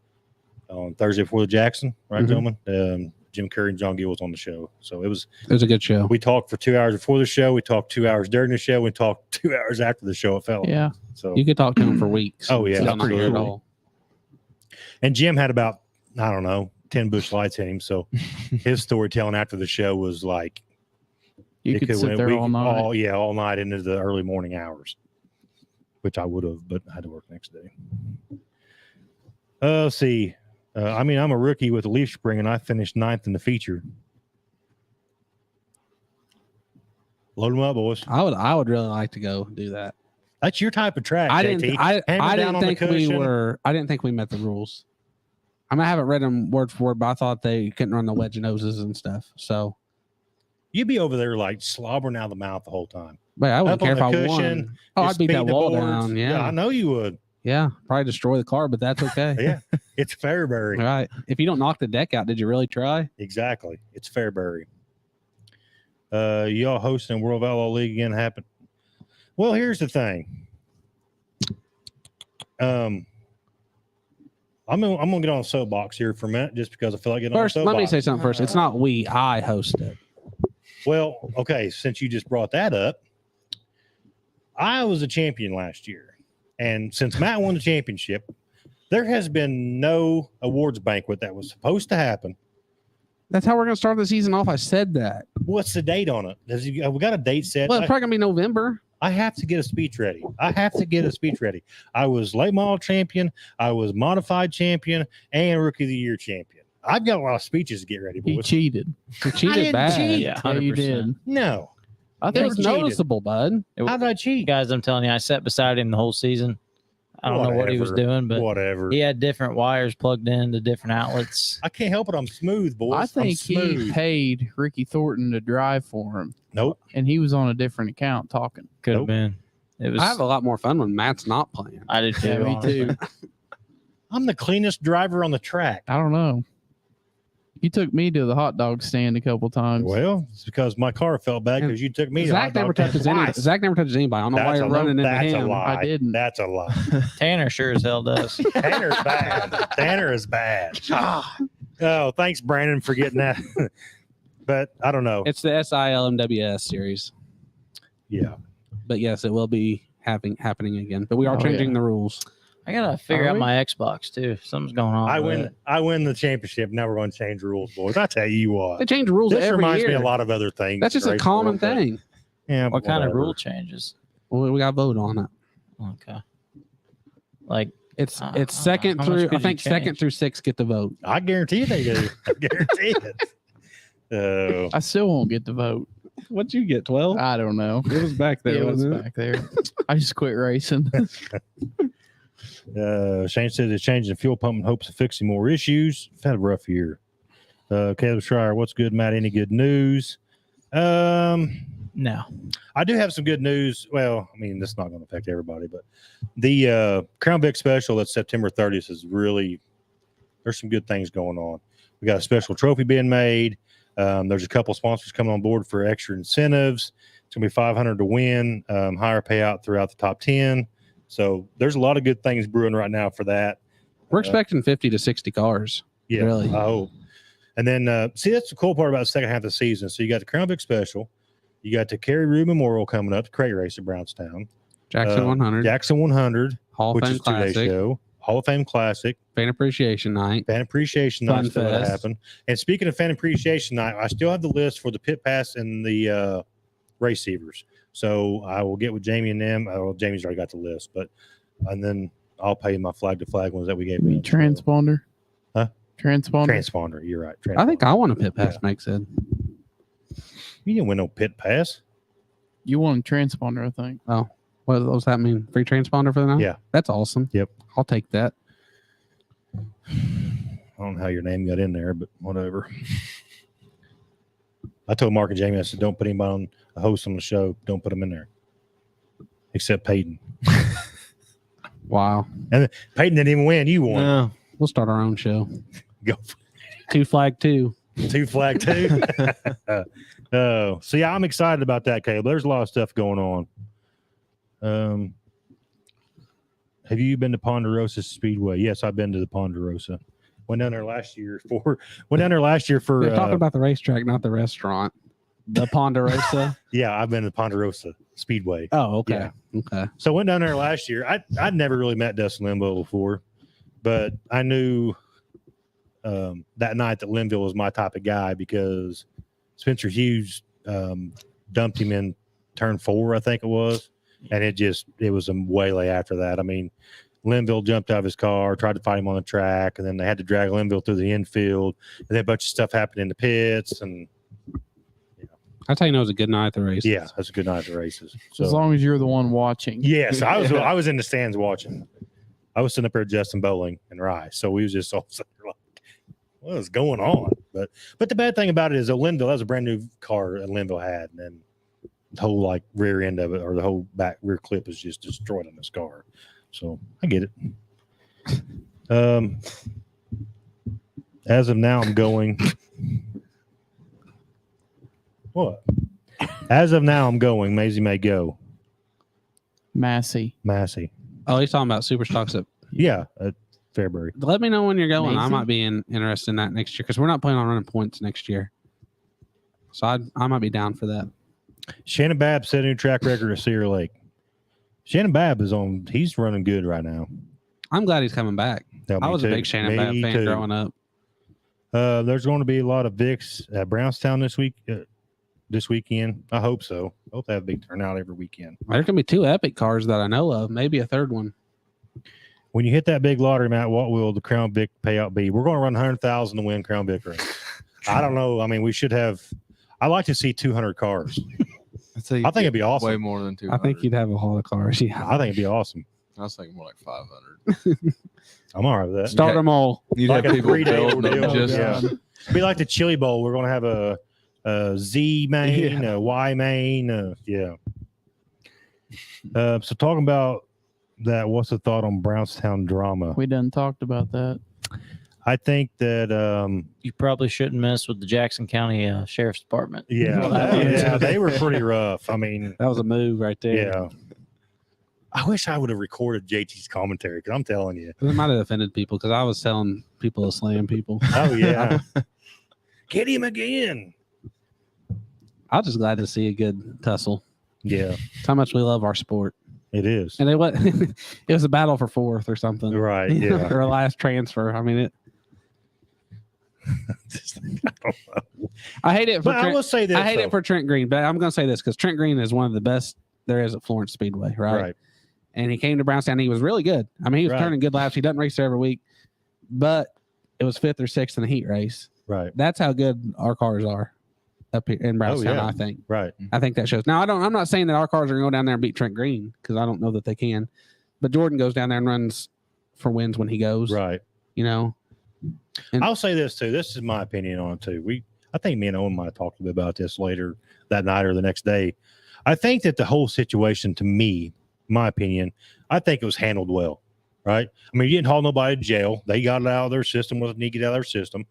on Thursday before the Jackson, right, Mhm. gentlemen? Jim Curry and John Gill was on the show. So it was, It was a good show. we talked for 2 hours before the show. We talked 2 hours during the show. We talked 2 hours after the show. It felt. Yeah. So, You could talk to him for weeks. Oh, yeah, It's not good at absolutely. all. and Jim had about, I don't know, 10 bush lights in him. So his storytelling after the show was like, You it could sit went- there we all could- night. all night into the early morning hours, which I would have, but I had to work next day. Let's see. I'm a rookie with a leaf spring, and I finished 9th in the feature. Load them up, boys. I would really like to go do that. That's your type of track. I JT. didn't Hammer I down didn't on the think we cushion. were I didn't think we met the rules. I haven't read them word for word, but I thought they couldn't run the wedge noses and stuff. So, You'd be over there like slobbering out of the mouth the whole time. but I wouldn't Up care on if the I cushion, won. Oh, Just I'd beat that speeding the wall boards. down. Yeah. I know you would. Yeah. Probably destroy the car, but that's okay. Yeah, it's Fairbury. Right. If you don't knock the deck out, did you really try? Exactly. It's Fairbury. Y'all hosting World Outlaw League again happen. Well, here's the thing. I'm gonna get on a soapbox here for a minute just because I feel like getting First, on a let soapbox. me say something first. It's not we, I host it. Well, okay, since you just brought that up, I was a champion last year. And since Matt won the championship, there has been no awards banquet that was supposed to happen. That's how we're gonna start the season off. I said that. What's the date on it? Have we got a date set? Well, it's probably gonna be November. I have to get a speech ready. I was late model champion. I was modified champion and rookie of the year champion. I've got a lot of speeches to get ready. He Boys. cheated. You cheated didn't bad. cheat. Yeah, Yeah, you 100%. did. No. I It think was cheated. noticeable, bud. How did I cheat? Guys, I'm telling you, I sat beside him the whole season. I don't know what he was Whatever. doing, but Whatever. he had different wires plugged into different outlets. I can't help it. I'm smooth, boys. I think I'm he smooth. paid Ricky Thornton to drive for him, Nope. and he was on a different account talking. Could have Nope. been. It was. I have a lot more fun when Matt's not playing. I did too. Yeah, me honestly. too. I'm the cleanest driver on the track. I don't know. You took me to the hot dog stand a couple times. Well, it's because my car felt bad because you took me to Zach hot never dog touches any. twice. Zach never touches anybody. I don't know why That's you're a running into that's a him. lie. I didn't. That's a lie. Tanner sure as hell does. Tanner's bad. Tanner is bad. Oh, thanks, Brandon, for getting that. But I don't know. It's the SILMWS series, Yeah. but yes, it will be happening again. But we are Oh, changing yeah. the rules. I gotta figure Are out we? my Xbox too. Something's going on. I with win. it. I win the championship. Now we're going to change rules, boys. I tell you They what. change rules This every reminds year. me a lot of other things. That's just a Great common world, but- thing. Yeah. What kind of whatever. rule changes? Well, we got to vote on it. Okay. Like It's Uh, second how much through. could I you think second change? through 6 get the vote. I guarantee they do. I guarantee it. I still won't get the vote. What'd you get? 12. I don't know. It was back there. It was wasn't back there. I just quit racing. Shane said they're changing the fuel pump in hopes of fixing more issues. I've had a rough year. Caleb Schreier, what's good, Matt? Any good news? No. I do have some good news. Well, I mean, that's not going to affect everybody, but the Crown Vic special that's September 30th is really, there's some good things going on. We got a special trophy being made. There's a couple sponsors coming on board for extra incentives. It's going to be $500 to win, higher payout throughout the top 10. So there's a lot of good things brewing right now for that. We're expecting 50 to 60 cars. Yeah, Really? I hope. And then, see, that's the cool part about the second half of the season. So you got the Crown Vic special. You got the Kerry Rue Memorial coming up, the crate race at Brownstown. Jackson 100, Jackson 100, Hall of which Fame is 2-day Classic, show. Hall of Fame Classic, Fan Appreciation Night. Fan Appreciation Fun Night still to Fest. happen. And speaking of Fan Appreciation Night, I still have the list for the Pit Pass and the race receivers. So I will get with Jamie and them. Well, Jamie's already got the list, and then I'll pay my flag to flag ones that we gave me. Transponder. Huh? Transponder. Transponder. You're right. I think Transponder. I want a pit pass, Mike said. You didn't win no Pit Pass. You want a transponder, I think. What does that mean? Free transponder for the night? Yeah. That's awesome. Yep. I'll take that. I don't know how your name got in there, but whatever. I told Mark and Jamie, I said, don't put anybody on a host on the show. Don't put them in there. Except Peyton. Wow. Peyton didn't even win. You won. No. We'll start our own show. Go Two flag two. Two flag two. So yeah, I'm excited about that, Caleb. There's a lot of stuff going on. Have you been to Ponderosa Speedway? Yes, I've been to the Ponderosa. Went down there last year for. We're talking about the racetrack, not the restaurant. The Ponderosa. Yeah, I've been to the Ponderosa Speedway. Oh, okay. Okay. So I went down there last year. I'd never really met Dustin Limbo before, but I knew that night that Linville was my type of guy because Spencer Hughes dumped him in turn 4, I think it was, and it was a waylay after that. I mean, Linville jumped out of his car, tried to fight him on the track, and then they had to drag Linville through the infield, and then a bunch of stuff happened in the pits, and That's how you know it was a good night at the race. yeah, that's a good night at the races. So As long as you're the one watching. yes, I was in the stands watching. I was sitting up there with Justin Bowling and Rice, so we was just all sitting there like, what is going on? But the bad thing about it is that Linville, that was a brand new car that Linville had, and then the whole like rear end of it or the whole back rear clip is just destroyed on this car. So I get it. As of now, I'm going. What? As of now, I'm going. Maisie may go. Massey. Massey. Oh, he's talking about super stocks at. Yeah, at Fairbury. Let me know when you're going. I Amazing. might be interested in that next year because we're not planning on running points next year. So I might be down for that. Shannon Babb set a new track record at Cedar Lake. Shannon Babb he's running good right now. I'm glad he's coming back. No, I me was too. a big Shannon Babb Me fan too. growing up. There's going to be a lot of Vicks at Brownstown this weekend. I hope so. Hope they have a big turnout every weekend. There can be 2 epic cars that I know of, maybe a third one. When you hit that big lottery, Matt, what will the Crown Vic payout be? We're going to run 100,000 to win Crown Vic race. I don't know. I mean, we should have. I like to see 200 cars. I think it'd be awesome. Way more than 200. I think you'd have a haul of cars. Yeah. I think it'd be awesome. I was thinking more like 500. I'm all right with that. Start them all. You'd Like have a people 3-day building them ordeal, just yeah. Be like the Chili Bowl. We're going to have a Z main, a Y main. Yeah. So talking about that, what's the thought on Brownstown drama? We done talked about that. I think that, You probably shouldn't mess with the Jackson County Sheriff's Department. yeah, they were pretty rough. I mean, That was a move right there. yeah. I wish I would have recorded JT's commentary because I'm telling you. It might have offended people because I was telling people to slam people. Oh, yeah. Get him again. I was just glad to see a good tussle. Yeah, It's how much we love our sport. it is. And it was a battle for 4th or something. Right. Yeah. or a last transfer. I mean, I don't know. I hate it for But I Trent, will say this. it for Trent Green, but I'm going to say this because Trent Green is one of the best there is at Florence Speedway, right? Right. and he came to Brownstown. He was really good. I mean, he was Right. turning good laps. He doesn't race there every week, but it was 5th or 6th in the heat race. Right. That's how good our cars are up here in Brownstown. yeah. I think. Right. I think that shows. Now, I'm not saying that our cars are going to go down there and beat Trent Green because I don't know that they can. But Jordan goes down there and runs for wins when he goes. Right. You know. And- I'll say this too. This is my opinion on it too. I think me and Owen might talk a bit about this later that night or the next day. I think that the whole situation, to me, my opinion, I think it was handled well. Right. I mean, you didn't haul nobody to jail. They got it out of their system. Wasn't need to get out of their system.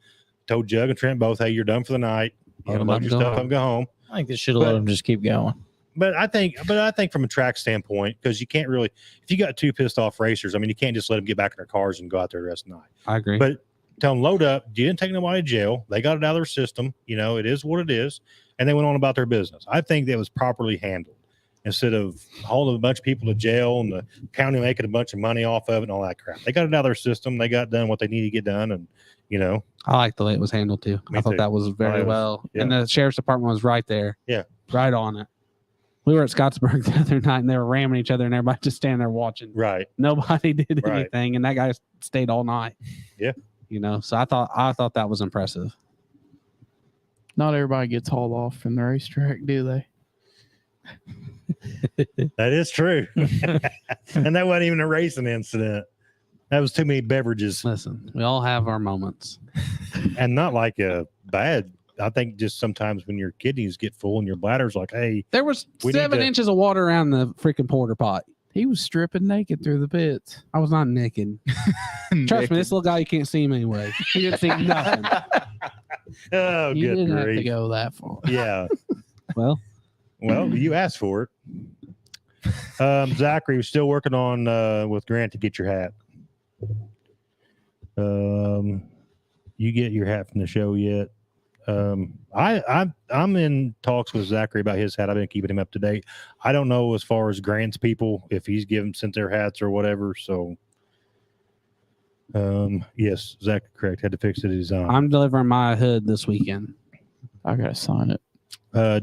Told Jug and Trent both, hey, you're done for the night. Load 'em Load up your and go stuff home. and go home. I think they should have let But- him just keep going. But I think from a track standpoint, because you can't really, if you got 2 pissed off racers, I mean, you can't just let them get back in their cars and go out there the rest of the night. I agree. But tell them load up. You didn't take nobody to jail. They got it out of their system. You know, it is what it is, and they went on about their business. I think that was properly handled instead of hauling a bunch of people to jail and the county making a bunch of money off of it and all that crap. They got it out of their system. They got done what they needed to get done, and you know, I like the way it was handled too. Me I thought too. that was very it was- well. yeah. And the sheriff's department was right there. Yeah. Right on it. We were at Scottsburg the other night and they were ramming each other and everybody just standing there watching. right, Nobody did Right. anything, and that guy stayed all night. Yeah. You know, so I thought that was impressive. Not everybody gets hauled off from the racetrack, do they? that is true. And that wasn't even a racing incident. That was too many beverages, Listen, we all have our moments. and not like a bad. I think just sometimes when your kidneys get full and your bladder's like, hey, There was We need 7 to- inches of water around the freaking porter pot. He was stripping naked through the pits. I was not naked. Trust me, this little guy, you can't see him anyway. He didn't see nothing. oh, You good didn't have to grief. go that far. Yeah. Well, Well, you asked for it. Zachary was still working on with Grant to get your hat. You get your hat from the show yet? I'm in talks with Zachary about his hat. I've been keeping him up to date. I don't know as far as Grant's people if he's given sent their hats or whatever. So, yes, Zach, correct. Had to fix the design. I'm delivering my hood this weekend. I gotta sign it.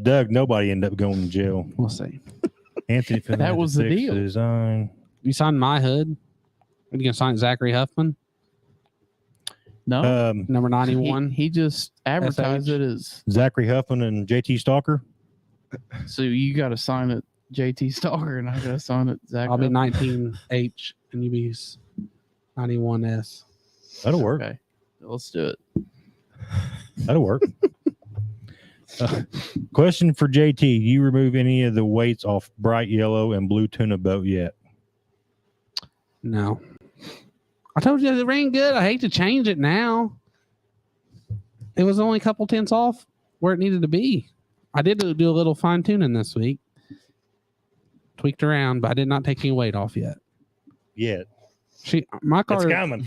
Doug, nobody ended up going to jail. We'll see. Anthony, Finley That had to was the fix deal. design. You signed my hood? Are you gonna sign Zachary Huffman, No, number 91? He just advertised SH. it as. Zachary Huffman and JT Stalker. So you got to sign it, JT Stalker, and I got to sign it, Zach. I'll be Huffman. 19H and you be 91S. That'll work. Okay, let's do it. That'll work. Question for JT: Do you remove any of the weights off bright yellow and blue tuna boat yet? No. I told you it ran good. I hate to change it now. It was only a couple tenths off where it needed to be. I did do a little fine tuning this week. Tweaked around, but I did not take any weight off yet. Yet. My It's car coming.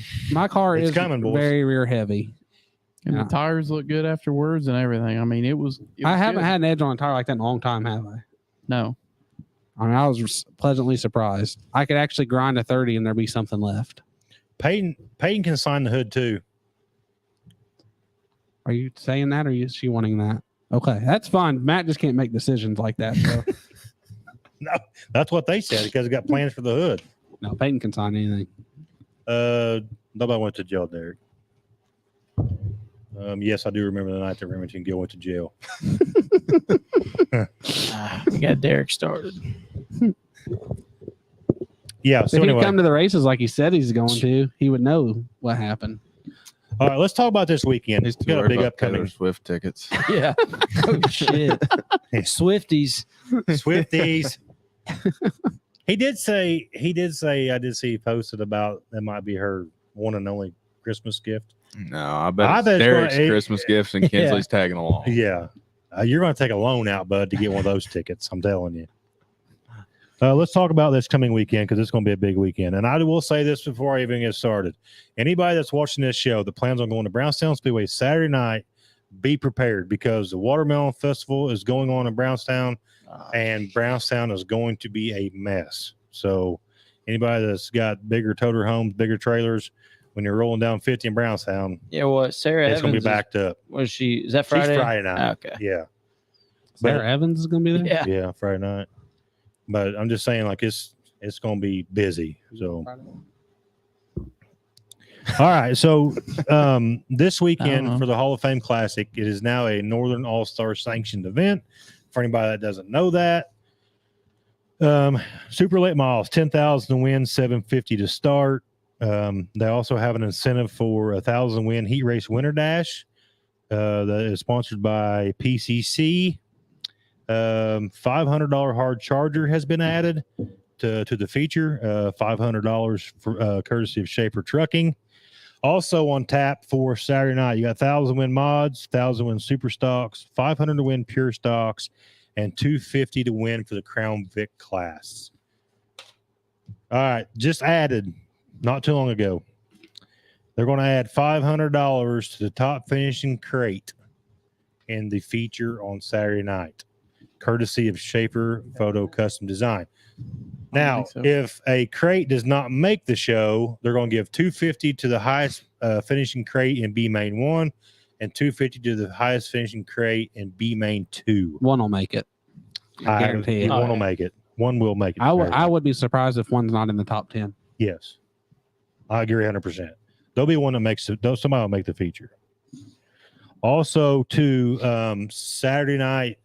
is coming, boys. very rear heavy. And Yeah. the tires look good afterwards and everything. I mean, it was. I haven't good. had an edge on a tire like that in a long time, have I? No. I mean, I was pleasantly surprised. I could actually grind a 30 and there'd be something left. Peyton can sign the hood too. Are you saying that or is she wanting that? Okay, that's fine. Matt just can't make decisions like that. So That's what they said because they got plans for the hood. no, Peyton can sign anything. Nobody went to jail, Derek. Yes, I do remember the night that Remington Gill went to jail. We got Derek started. Yeah. So if he'd anyway, come to the races like he said he's going to, he would know what happened. all right, let's talk about this weekend. He's We too got a worried big about Taylor upcoming Swift tickets. Yeah. Oh shit. Swifties. Swifties. He did say I did see he posted about that might be her one and only Christmas gift. No, I bet, I it's bet it's Derek's gonna- Christmas gifts and Kinsley's tagging along. Yeah. You're going to take a loan out, bud, to get one of those tickets. I'm telling you. Let's talk about this coming weekend because it's going to be a big weekend. And I will say this before I even get started. Anybody that's watching this show that plans on going to Brownstown Speedway Saturday night, be prepared because the Watermelon Festival is going on in Brownstown and Brownstown is going to be a mess. So anybody that's got bigger toter homes, bigger trailers, when you're rolling down 50 in Brownstown, Yeah, what Sarah it's going to Evans be backed up. Was she? Is that Friday? She's Friday night. Okay. Yeah. Sarah Evans is going to be there. Yeah. Yeah, Friday night. But I'm just saying, like it's it's going to be busy. So, all right. So, this weekend Uh-huh. for the Hall of Fame Classic, it is now a Northern All Star sanctioned event. For anybody that doesn't know that, super late miles, 10,000 to win, 750 to start. They also have an incentive for 1,000 win heat race winter dash. That is sponsored by PCC. $500 hard charger has been added to the feature. $500 for courtesy of Schaefer Trucking. Also on tap for Saturday night, you got 1,000 win mods, 1,000 win super stocks, 500 to win pure stocks, and 250 to win for the Crown Vic class. All right, just added not too long ago. They're going to add $500 to the top finishing crate in the feature on Saturday night, courtesy of Schaefer Photo Custom Design. Now, think so. if a crate does not make the show, they're going to give $250 to the highest finishing crate in B main 1 and $250 to the highest finishing crate in B main 2. One will make it. I guarantee it. One will make it. One will make it. I would be surprised if one's not in the top 10. Yes. I agree 100%. There'll be one that makes it. Somebody will make the feature. Also, to Saturday night,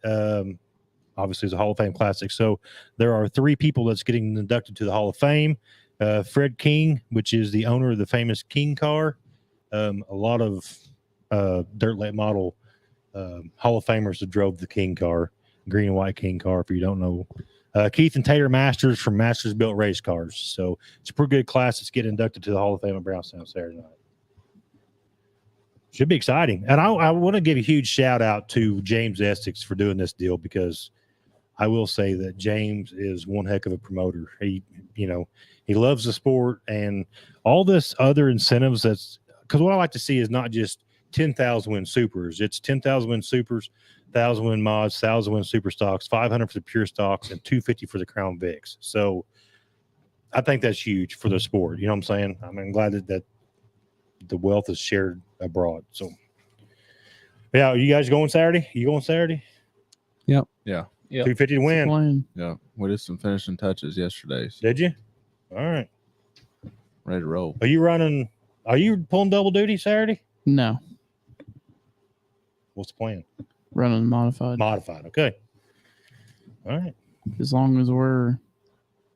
obviously, it's a Hall of Fame Classic. So there are 3 people that's getting inducted to the Hall of Fame. Fred King, which is the owner of the famous King car. A lot of dirt late model Hall of Famers that drove the King car, green and white King car, if you don't know. Keith and Taylor Masters from Masters Built Race Cars. So it's a pretty good class that's getting inducted to the Hall of Fame at Brownstown Saturday night. Should be exciting. And I want to give a huge shout out to James Essex for doing this deal, because I will say that James is one heck of a promoter. He loves the sport and all this other incentives. That's because what I like to see is not just 10,000 win supers. It's 10,000 win supers, 1,000 win mods, 1,000 win super stocks, 500 for the pure stocks, and 250 for the Crown Vics. So I think that's huge for the sport. You know what I'm saying? I mean, I'm glad that the wealth is shared abroad. So, yeah, are you guys going Saturday? You going Saturday? Yeah. 250 to win. Playing. Yeah. We did some finishing touches yesterday. So Did you? All right. ready to roll. Are you pulling double duty Saturday? No, What's the plan? running modified. Modified. Okay. All right. As long as we're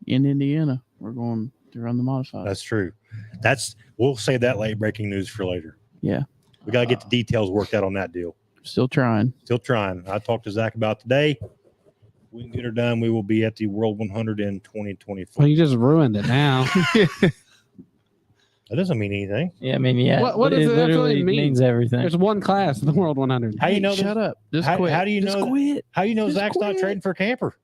in Indiana, we're going to run the modified. That's true. We'll save that late breaking news for later. Yeah. We got to get the details worked out on that deal. Still trying. Still trying. I talked to Zach about today. We can get her done. We will be at the World 100 in 2024. Well, you just ruined it now. That doesn't mean anything. Yeah, I mean, yeah. What does it actually literally mean? means everything. There's one class in the World 100. How you know? Shut up. Just how- quit. how do you Just know that- quit. How you know Just Zach's not quit. trading for a camper?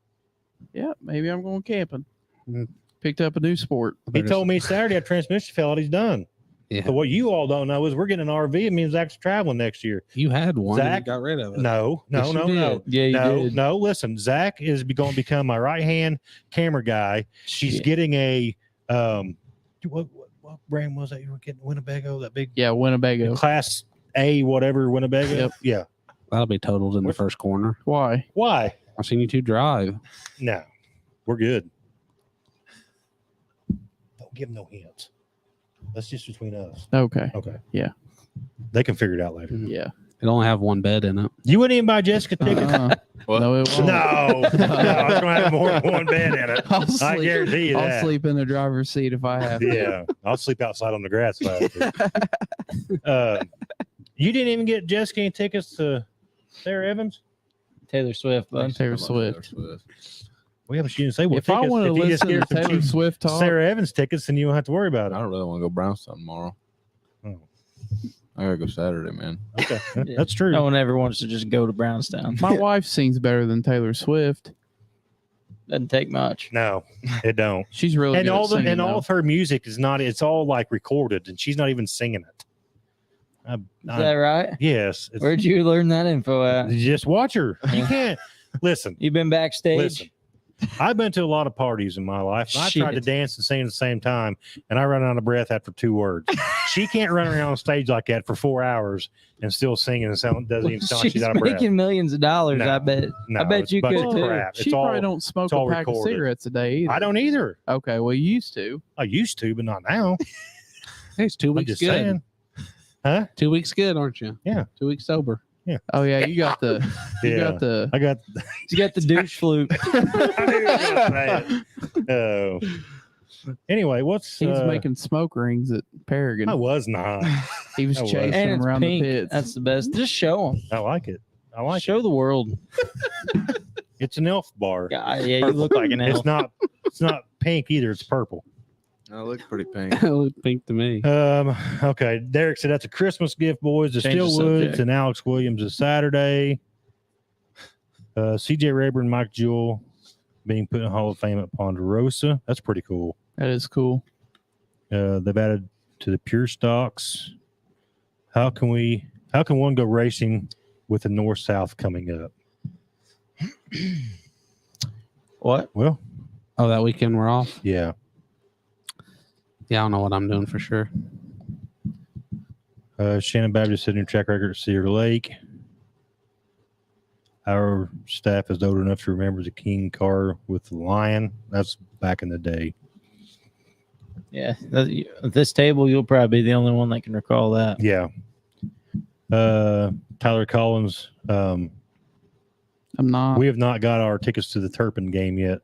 Yeah, maybe I'm going camping. Mm. Picked up a new sport. He told me Saturday our transmission fell out. He's done. Yeah. So what you all don't know is we're getting an RV. It means Zach's traveling next year. You had one. Zach- and you got rid of it. No. Yes, you did. Yeah, you No, did. no. Listen, Zach is going to become my right hand camera guy. She's Shit. getting a what brand was that you were getting? Winnebago, that big Yeah, Winnebago. Class A, whatever Winnebago. Yep. Yeah. That'll be totaled in the first corner. Why? Why? I've seen you two drive. No, we're good. Don't give them no hints. That's just between us. Okay. Okay. Yeah. They can figure it out later. Yeah. It only have one bed in it. You wouldn't even buy Jessica tickets. What? No, it won't. No, it's going to have more than one bed in it. I'll I sleep, guarantee you I'll that. sleep in the driver's seat if I have to. Yeah, I'll sleep outside on the grass. If I have to. You didn't even get Jessica any tickets to Sarah Evans? Taylor Swift, bud. Taylor How about Swift. Well, yeah, but she didn't say what If I tickets. want to If you just listen to get some Taylor cheap Swift talk, Sarah Evans tickets, then you don't have to worry about I it. don't really want to go Brownstown tomorrow. Oh. I gotta go Saturday, man. Okay, Yeah. that's true. No one ever wants to just go to Brownstown. my wife sings better than Taylor Swift. Doesn't take much. No, it don't. She's really And good all at the singing, and all though. of her music is not. It's all like recorded, and she's not even singing it. Is that right? Yes. It's, Where'd you learn that info at? just watch her. You can't listen. You been backstage? Listen. I've been to a lot of parties in my life. I tried to Shit. dance and sing at the same time, and I run out of breath after 2 words. She can't run around on stage like that for 4 hours and still singing and doesn't even sound like she's out of breath. making millions of dollars. No, I bet. No, I bet it's you a bunch could of too. crap. She It's all, probably don't smoke it's all a pack recorded. of cigarettes a day either. I don't either. Okay, well, you used to. I used to, but not now. Hey, it's 2 I'm weeks just good. saying. Huh? 2 weeks good, aren't you? Yeah. 2 weeks sober. Oh yeah, you got the. You Yeah. got the. I got. You got the douche flute. I knew you were gonna say it. Oh. Anyway, what's He was making smoke rings at Paragon. I was not. He was I was. chasing And him it's around pink. the pits. That's the best. Just show them. I like it. I like Show the world. it. It's an elf bar. Yeah, you look like an elf. It's not. It's not pink either. It's purple. I look pretty pink. It looked pink to me. Okay. Derek said that's a Christmas gift, boys. The Change the Stillwoods subject. and Alex Williams is Saturday. CJ Rayburn, Mike Jewell being put in Hall of Fame at Ponderosa. That's pretty cool. That is cool. They've added to the pure stocks. How can one go racing with the north south coming up? What? Well, Oh, that weekend we're off? yeah. Yeah, I don't know what I'm doing for sure. Shannon Baptist set a new track record at Cedar Lake. Our staff is old enough to remember the King car with the lion. That's back in the day. Yeah. At this table, you'll probably be the only one that can recall that. Yeah. Tyler Collins. I'm not. We have not got our tickets to the Turpin game yet.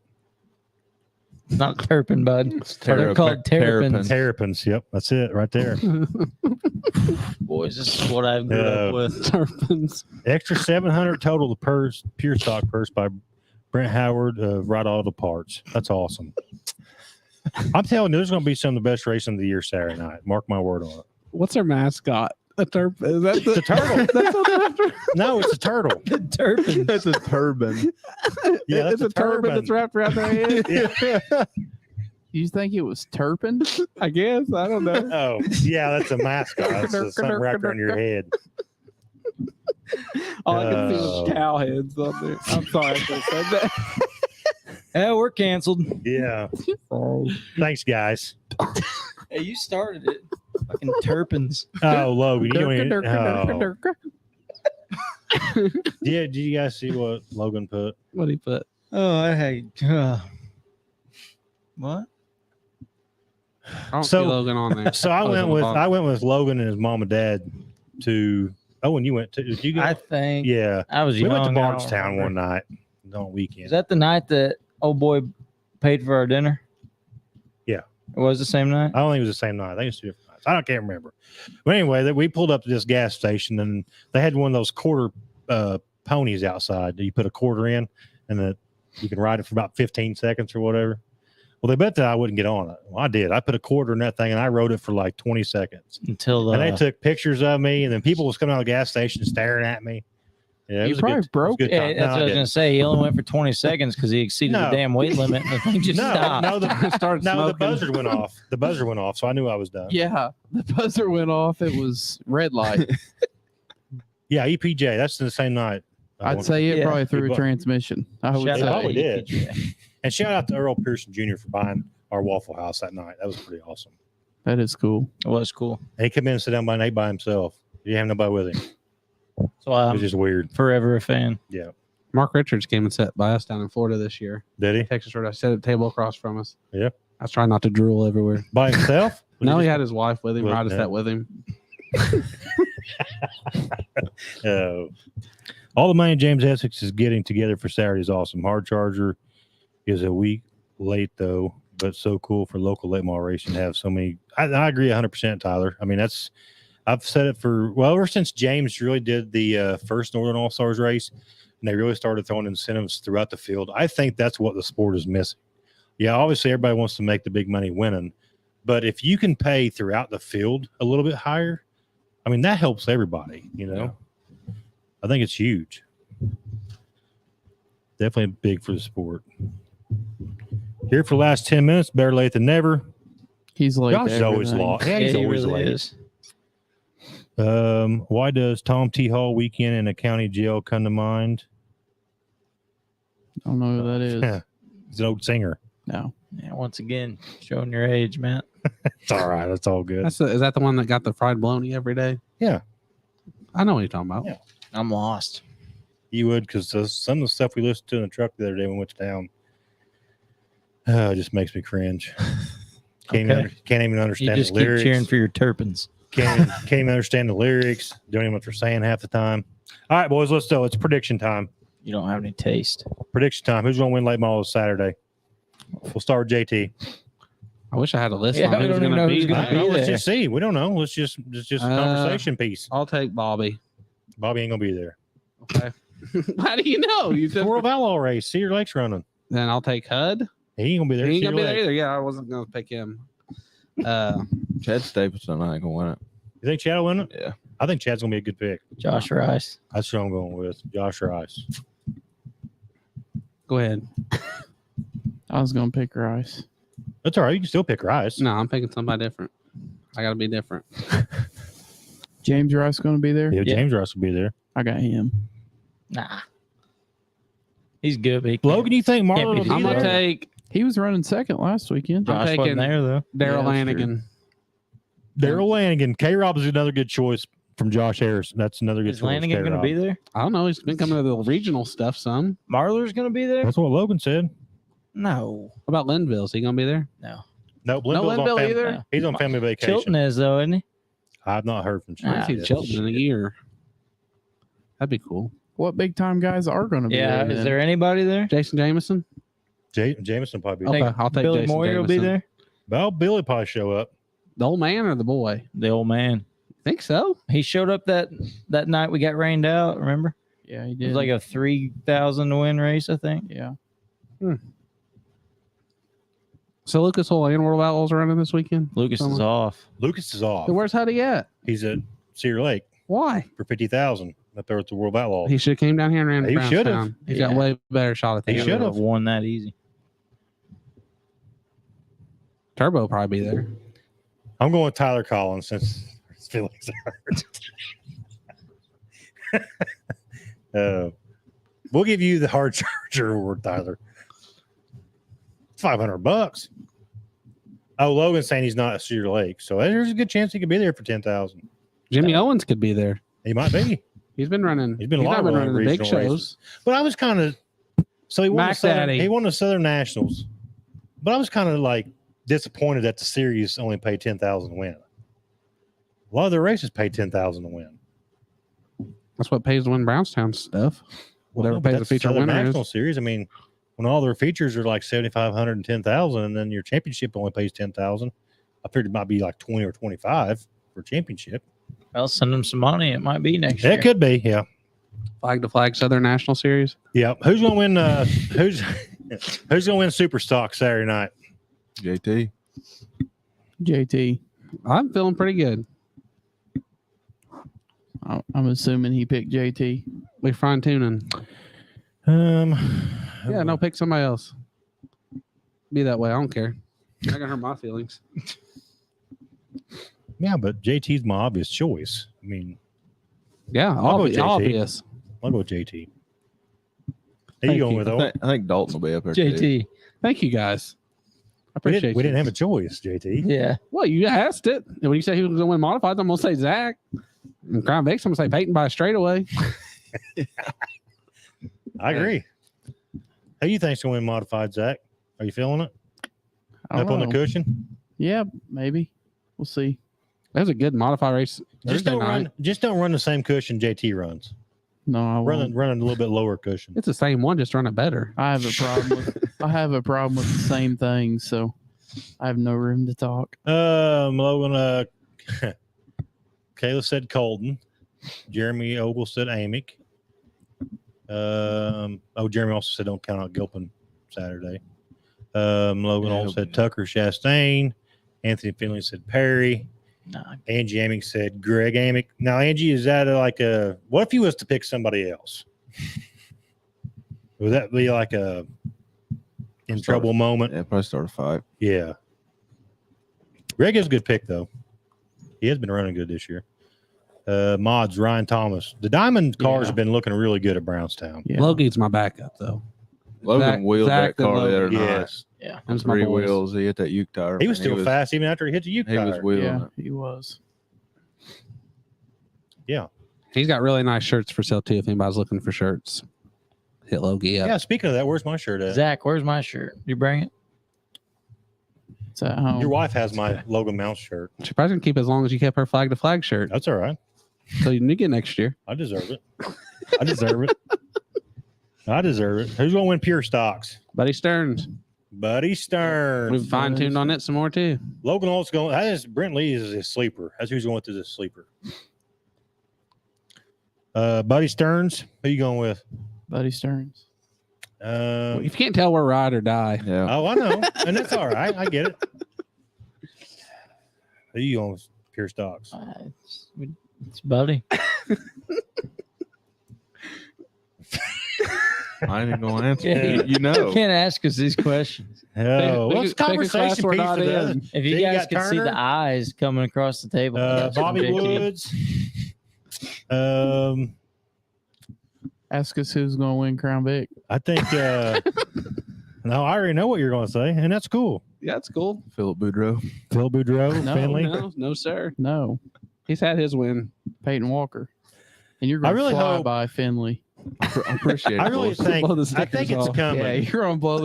Not Turpin, bud. They're Terrapin- called terrapins. Terrapins. Yep, that's it right there. Boys, this is what I grew up with. Turpins. Extra 700 total the purse, pure stock purse by Brent Howard of Right Auto Parts. That's awesome. I'm telling you, there's going to be some of the best racing of the year Saturday night. Mark my word on it. What's our mascot? A turpin. Is that The turtle. No, it's a turtle. The Turpin. That's a turban. Yeah, it's that's a turban that's wrapped around their head. Yeah. You think it was Turpin? I guess. I don't know. Oh, yeah, that's a mascot. That's something wrapped around your head. All I can see was cow heads on there. I'm sorry I could have said that. Yeah, we're canceled. Yeah. Thanks, guys. Hey, you started it. Fucking Turpins. Oh, Logan, you don't even. Oh. Yeah, did you guys see what Logan put? What he put? Oh, I hate. What? I don't So- see Logan on there. So I was went on the with bottom. Logan and his mom and dad to. Oh, and you went to? Did you go? I think. Yeah, I was we young. went to I don't Bardstown remember. one night on weekend. Is that the night that old boy paid for our dinner? Yeah. It was the same night? I don't think it was the same night. I think it's 2 different nights. I can't remember. But anyway, we pulled up to this gas station and they had one of those quarter ponies outside that you put a quarter in and that you can ride it for about 15 seconds or whatever. Well, they bet that I wouldn't get on it. Well, I did. I put a quarter in that thing and I rode it for like 20 seconds. Until And they took pictures of me and then people was coming out of the gas station staring at me. Yeah, it You was a probably good, broke it. Was a good yeah, time. that's No, what I I was going didn't. to say. He only went for 20 seconds because he exceeded No. the damn weight limit and the thing just stopped. No, the Started no, the smoking. buzzer went off. The buzzer went off, so I knew I was done. Yeah, the buzzer went off. It was red light. Yeah, EPJ. That's the same night. I I'd went- say it Yeah. probably threw a But- transmission. I would Shout They out say. probably to did. EPJ. And shout out to Earl Pearson Jr. for buying our Waffle House that night. That was pretty awesome. That is cool. It was cool. And he came in and sat down by Nate by himself. He didn't have nobody with him. So It I'm was just weird. forever a fan. Yeah. Mark Richards came and sat by us down in Florida this year. Did he? Texas Road. I sat at a table across from us. Yeah. I was trying not to drool everywhere. By himself? No, he just- had his wife with him. Well, I just yeah. sat with him. All the money James Essex is getting together for Saturday is awesome. Hard Charger is a week late, though, but so cool for local late model racing to have so many. I agree 100%, Tyler. I mean, I've said it ever since James really did the first Northern All Stars race, and they really started throwing incentives throughout the field. I think that's what the sport is missing. Yeah, obviously everybody wants to make the big money winning, but if you can pay throughout the field a little bit higher, I mean, that helps everybody, you know? I think it's huge. Definitely big for the sport. Here for the last 10 minutes, better late than never. He's late. Josh is to always everything. lost. Yeah, he's he always really late. is. Why does Tom T. Hall weekend in a county jail come to mind? I don't know who that is. He's an old singer. No. Yeah, once again, showing your age, Matt. It's all right. It's all good. Is that the one that got the fried bologna every day? Yeah. I know what you're talking about. Yeah. I'm lost. You would, because some of the stuff we listened to in the truck the other day when we went to town, it just makes me cringe. Can't even You understand just the keep lyrics. cheering for your Turpins. Can't even understand the lyrics. Don't even know what they're saying half the time. All right, boys, let's go. It's prediction time. You don't have any taste. Prediction time. Who's going to win late model Saturday? We'll start with JT. I wish I had a list Yeah, on we who's don't even going know to who's be gonna there. be Let's there. just see. We don't know. It's just a conversation piece. I'll take Bobby. Bobby ain't gonna be there. Okay. How do you know? You The said World Outlaw race. Cedar Lake's running. then I'll take Hud. He ain't gonna be there. He ain't gonna Cedar be there Lake. either. Yeah, I wasn't gonna pick him. Chad Stapleton, I ain't gonna win it. You think Chad will win it? Yeah. I think Chad's gonna be a good pick. Josh Rice. That's who I'm going with. Josh Rice. Go ahead. I was gonna pick Rice. That's all right. You can still pick Rice. No, I'm picking somebody different. I gotta be different. James Rice gonna be there? Yeah, Yeah. James Rice will be there. I got him. Nah. He's good, but he can't- Logan, you think Can't Marlon be will be I'm gonna there? take He was running second last weekend. I'm Josh taking wasn't there, though. Daryl Yeah, that's Lanigan. Daryl Lanigan. K Rob is another good choice from Josh Harris. That's another good Is choice. Lanigan going to K-Rob. be there? I don't know. He's been coming to the regional stuff some. Marler's going to be there? That's what Logan said. No. What about Linville? Is he gonna be there? No. No, No Linville's on Linville family. either. No. He's on family vacation. Chilton is, though, isn't he? I've not heard from I haven't Chilton. seen Chilton in a year. That'd be cool. What big time guys are gonna be Yeah. there? Is then? there anybody there? Jason Jameson. Jameson probably. Okay, Think I'll take Billy Jason Moyer will be Jameson. there? Well, Billy probably show up. The old man or the boy? The old man. Think so. He showed up that night we got rained out, remember? Yeah, he It did. was like a 3,000 to win race, I think. yeah. So Lucas Oil and World Outlaws are running this weekend. Lucas is Someone- off. Lucas is off. So where's Huddy at? He's at Cedar Lake Why? for 50,000 up there at the World Outlaw. He should have came down here and ran. He should've. Brownstown. He's got Yeah. way better shot at He that. should've. won that easy. Turbo will probably be there. I'm going with Tyler Collins since his feelings are. We'll give you the hard charger award, Tyler. It's $500. Oh, Logan's saying he's not at Cedar Lake, so there's a good chance he could be there for 10,000. Jimmy Owens could be there. He might be, He's been running. He's been a lot not of been running running the big regional shows. races. but I was kind of so he won the Mac Southern, Daddy. he won the Southern Nationals, but I was kind of like disappointed that the series only paid 10,000 to win. A lot of their races paid 10,000 to win. That's what pays to win Brownstown stuff. Whatever Well, but pays the that's feature Southern winner National is. Series. I mean, when all their features are like 7,500 and 10,000, and then your championship only pays 10,000, I figured it might be like 20 or 25 for championship. I'll send him some money. It might be next year. It could be, yeah, Flag to flag Southern National Series. yeah. Who's gonna win? Who's gonna win Super Stock Saturday night? JT. JT. I'm feeling pretty good. I'm assuming he picked JT. We fine tuning. Yeah, no, pick somebody else. Be that way. I don't care. I gonna hurt my feelings. Yeah, but JT's my obvious choice. I mean, Yeah, I'll go with JT. obvious. I'll go with JT. Who Thank you going you. with? I Owen? think Dalton will be up there. too. JT. Thank you guys. I We appreciate didn't you. have a choice, JT. Yeah. Well, you asked it. And when you said he was going to win modifieds, I'm going to say Zach. And Crown Vics, I'm going to say Peyton by a straightaway. I agree. Who you think's gonna win modified, Zach? Are you feeling it? I Up don't on the know. cushion? Yeah, maybe. We'll see. That was a good modified race. Just Thursday don't night. run the same cushion JT runs. No, I won't. Run a little bit lower cushion. It's the same one, just run it better. I have a problem with the same thing, so I have no room to talk. Logan, Kayla said Colton. Jeremy Ogle said Amick. Jeremy also said don't count out Gilpin Saturday. Logan Yeah, also he'll said be- Tucker Chastain. Anthony Finley said Perry. No. Angie Amick said Greg Amick. Now, Angie, is that what if you was to pick somebody else? Would that be like a in Start- trouble moment? Yeah, probably start a fight. Yeah. Greg is a good pick, though. He has been running good this year. Mods, Ryan Thomas. The Diamond cars Yeah. have been looking really good at Brownstown. Yeah. Logan's my backup, though. Logan wheeled Zach that car the and other Logan. night. Yes. Yeah. Them's my Three boys. wheels. He hit that Uke tire. He was man. still fast even after he hit the Uke He was tire. wheeling Yeah, it. he was. He's got really nice shirts for sale too. If anybody's looking for shirts, hit Logie up. Yeah, speaking of that, where's my shirt at? Zach, where's my shirt? You bring it? It's at home. Your wife has my Logan Mouse shirt. She probably gonna keep it as long as you kept her flag to flag shirt. That's all right. So you need to get next year. I deserve it. I deserve it. I deserve it. Who's going to win pure stocks? Buddy Stearns. Buddy Stern. We've fine tuned on it some more too. Logan Holt's going. That is Brent Lee is his sleeper. That's who's going with as a sleeper. Buddy Stearns. Who you going with? Buddy Stearns. If you can't tell, we're ride or die. Yeah. Oh, I know, and that's all right. I get it. Who you going with pure stocks? It's Buddy. I ain't even going to answer. Yeah, You know. Can't ask us these questions. Oh, Pick- what's pick a class conversation we're piece not to the other? in. If See, you you guys got could see the Turner? eyes coming across the table, that's Bobby ridiculous. Woods. Ask us who's going to win Crown Vic. I think. No, I already know what you're going to say, and that's cool. Yeah, that's cool. Philip Boudreaux. Phil Boudreaux, No, Finley. No, sir. No, He's had his win. Peyton Walker. And you're I going to really fly hope- by Finley. I appreciate it. I really boys. think. Blow the I stickers think it's off. coming. Yeah, you're going to blow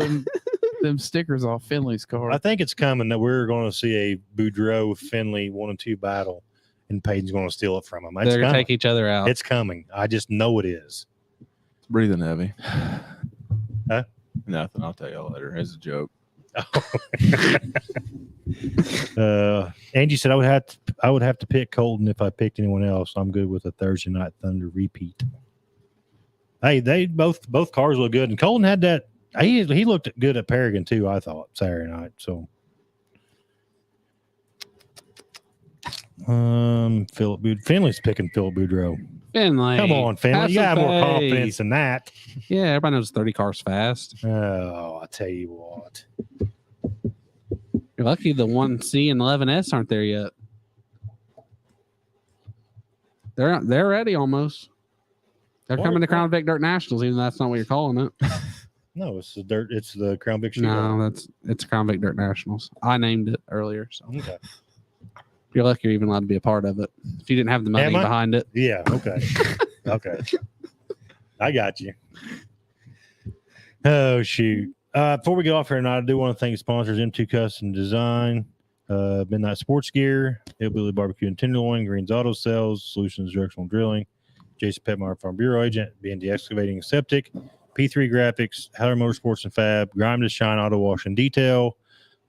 them stickers off Finley's car. I think it's coming that we're going to see a Boudreaux Finley 1-2 battle, and Peyton's going to steal it from him. It's They're gonna coming. take each other out. It's coming. I just know it is. Breathing heavy. Huh? Nothing. I'll tell y'all later. It's a joke. Angie said I would have to pick Colton if I picked anyone else. I'm good with a Thursday Night Thunder repeat. Hey, they both cars look good, and Colton had that. He looked good at Paragon too. I thought Saturday night. So, Finley's picking Philip Boudreaux. Finley. Come on, Finley, have you got some more faith. confidence than that. Yeah, everybody knows 30 cars fast. Oh, I tell you what. You're lucky the 1C and 11S aren't there yet. They're ready almost. They're What- coming to what- Crown Vic Dirt Nationals, even though that's not what you're calling it. No, it's the dirt. It's the Crown Vic. No, it's Crown Vic Dirt Nationals. I named it earlier, so Okay. you're lucky you're even allowed to be a part of it. If you didn't have the money Am I? behind it, Yeah. Okay. Okay. I got you. Oh shoot! Before we get off here tonight, I do want to thank the sponsors: M2 Custom Design, Midnight Sports Gear, Hillbilly Barbecue and Tenderloin, Greens Auto Sales, Solutions Directional Drilling, Jason Petmeyer Farm Bureau Agent, BND Excavating and Septic, P3 Graphics, Heller Motorsports and Fab, Grime to Shine Auto Wash and Detail,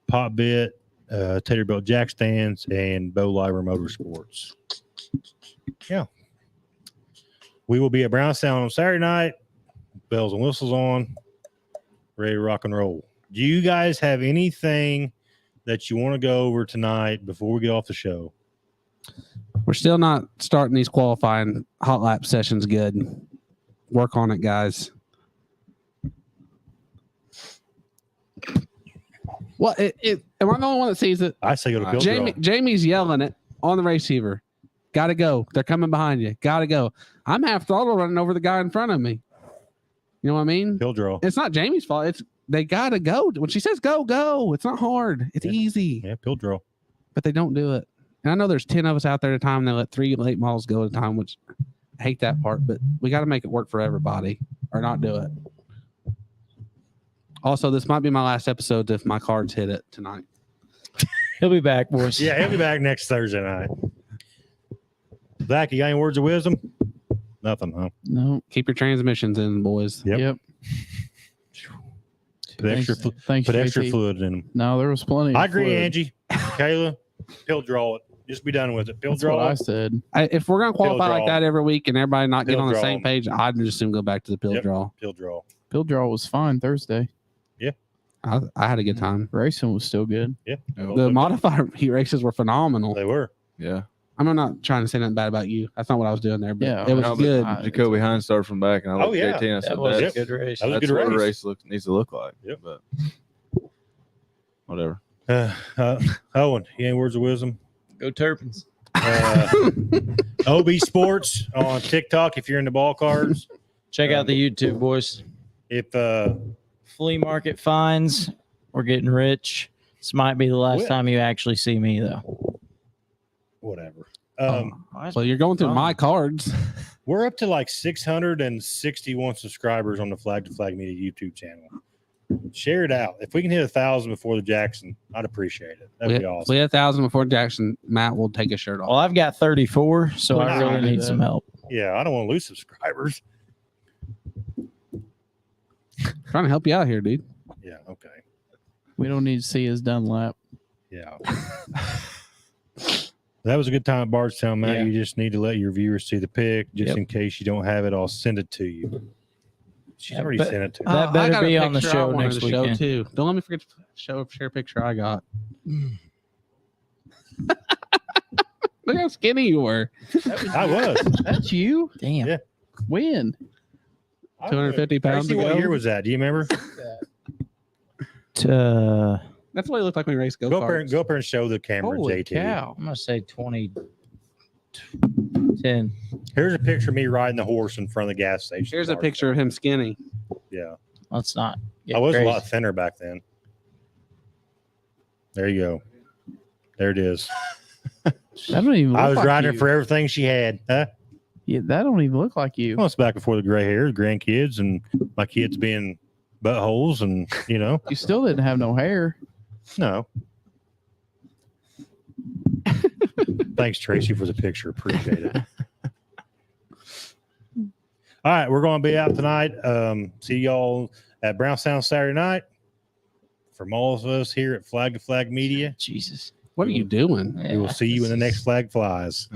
Pop Bit, Taterbelt Jack Stands, and Bo Liver Motorsports. Yeah. We will be at Brownstown on Saturday night. Bells and whistles on. Ready to rock and roll. Do you guys have anything that you want to go over tonight before we get off the show? we're still not starting these qualifying hot lap sessions good. Work on it, guys. What? Am I the only one that sees it? I say go to Bill Jamie's yelling it on the receiver. Got to go. They're coming behind you. Got to go. I'm half throttle running over the guy in front of me. You know what I mean? Hill draw. It's not Jamie's fault. It's they got to go. When she says go, go. It's not hard. It's Yeah. easy. Yeah, pill draw. But they don't do it. And I know there's 10 of us out there at a time. They let 3 late models go at a time, which I hate that part. But we got to make it work for everybody or not do it. Also, this might be my last episode if my cards hit it tonight. He'll be back, boys. Yeah, he'll be back next Thursday night. Zach, you got any words of wisdom? Nothing, huh? No. Keep your transmissions in, boys. Yep. Yep. Put extra, Thanks, put extra JT. fluid in them. No, there was plenty. I of agree, fluid. Angie. Kayla, pill draw it. Just be done with it. Pill That's draw what I it. said. If we're going to qualify Pill like draw. that every week and everybody not get Pill on the draw. same page, I'd just assume go back to the pill Yep. draw. Pill draw. Pill draw was fine Thursday. I had a good time. Racing was still good. Yeah. The modified heat races were phenomenal. They were. Yeah. I'm not trying to say nothing bad about you. That's not what I was doing there, but Yeah, it was No, but good. Jacoby Hines started from back, and I Oh, looked yeah. at 18 and I said, That was Yep. a good race. That was a that's good what a race. race needs to look like. Yep. But whatever. Owen, you any words of wisdom? Go Terpins. OB Sports on TikTok if you're into ball cards. Check out the YouTube, boys. If flea market finds. We're getting rich. This might be the last Well- time you actually see me, though. Whatever. Oh, so you're going through my cards. We're up to like 661 subscribers on the Flag to Flag Media YouTube channel. Share it out. If we can hit 1,000 before the Jackson, I'd appreciate it. That'd be If awesome. we had 1,000 before Jackson, Matt will take his shirt off. Well, I've got 34, so Well, I I really do need that. some help. Yeah, I don't want to lose subscribers. Trying to help you out here, dude. Yeah, okay. We don't need to see his Dunlap. Yeah. That was a good time at Bardstown, Matt. Yeah. You just need to let your viewers see the pic. Just Yep. in case you don't have it, I'll send it to you. She's Yeah, already but- sent it to me. That I better got a be on the picture I show wanted next to show weekend. too. Don't let me forget to share a picture I got. Look how skinny you were. I was. That's you? Damn. Yeah. When? 250 pounds Tracy, what ago? year was that? Do you remember? That's what he looked like when he raced Go up there, go-karts. go up there and show the camera, Holy JT. cow. I'm going to say 2010. Here's a picture of me riding the horse in front of the gas station. Here's a picture of him skinny. Yeah. Let's not get I was crazy. a lot thinner back then. There you go. There it is. That don't even look I was like riding her you. for everything she had. Huh? Yeah, that don't even look like you. Well, it's back before the gray hair, grandkids, and my kids being buttholes, and You still didn't have no hair. no. Thanks, Tracy, for the picture. Appreciate it. All right, we're going to be out tonight. See y'all at Brownstown Saturday night. From all of us here at Flag to Flag Media, Jesus. What are you doing? we will see you when the next flag flies.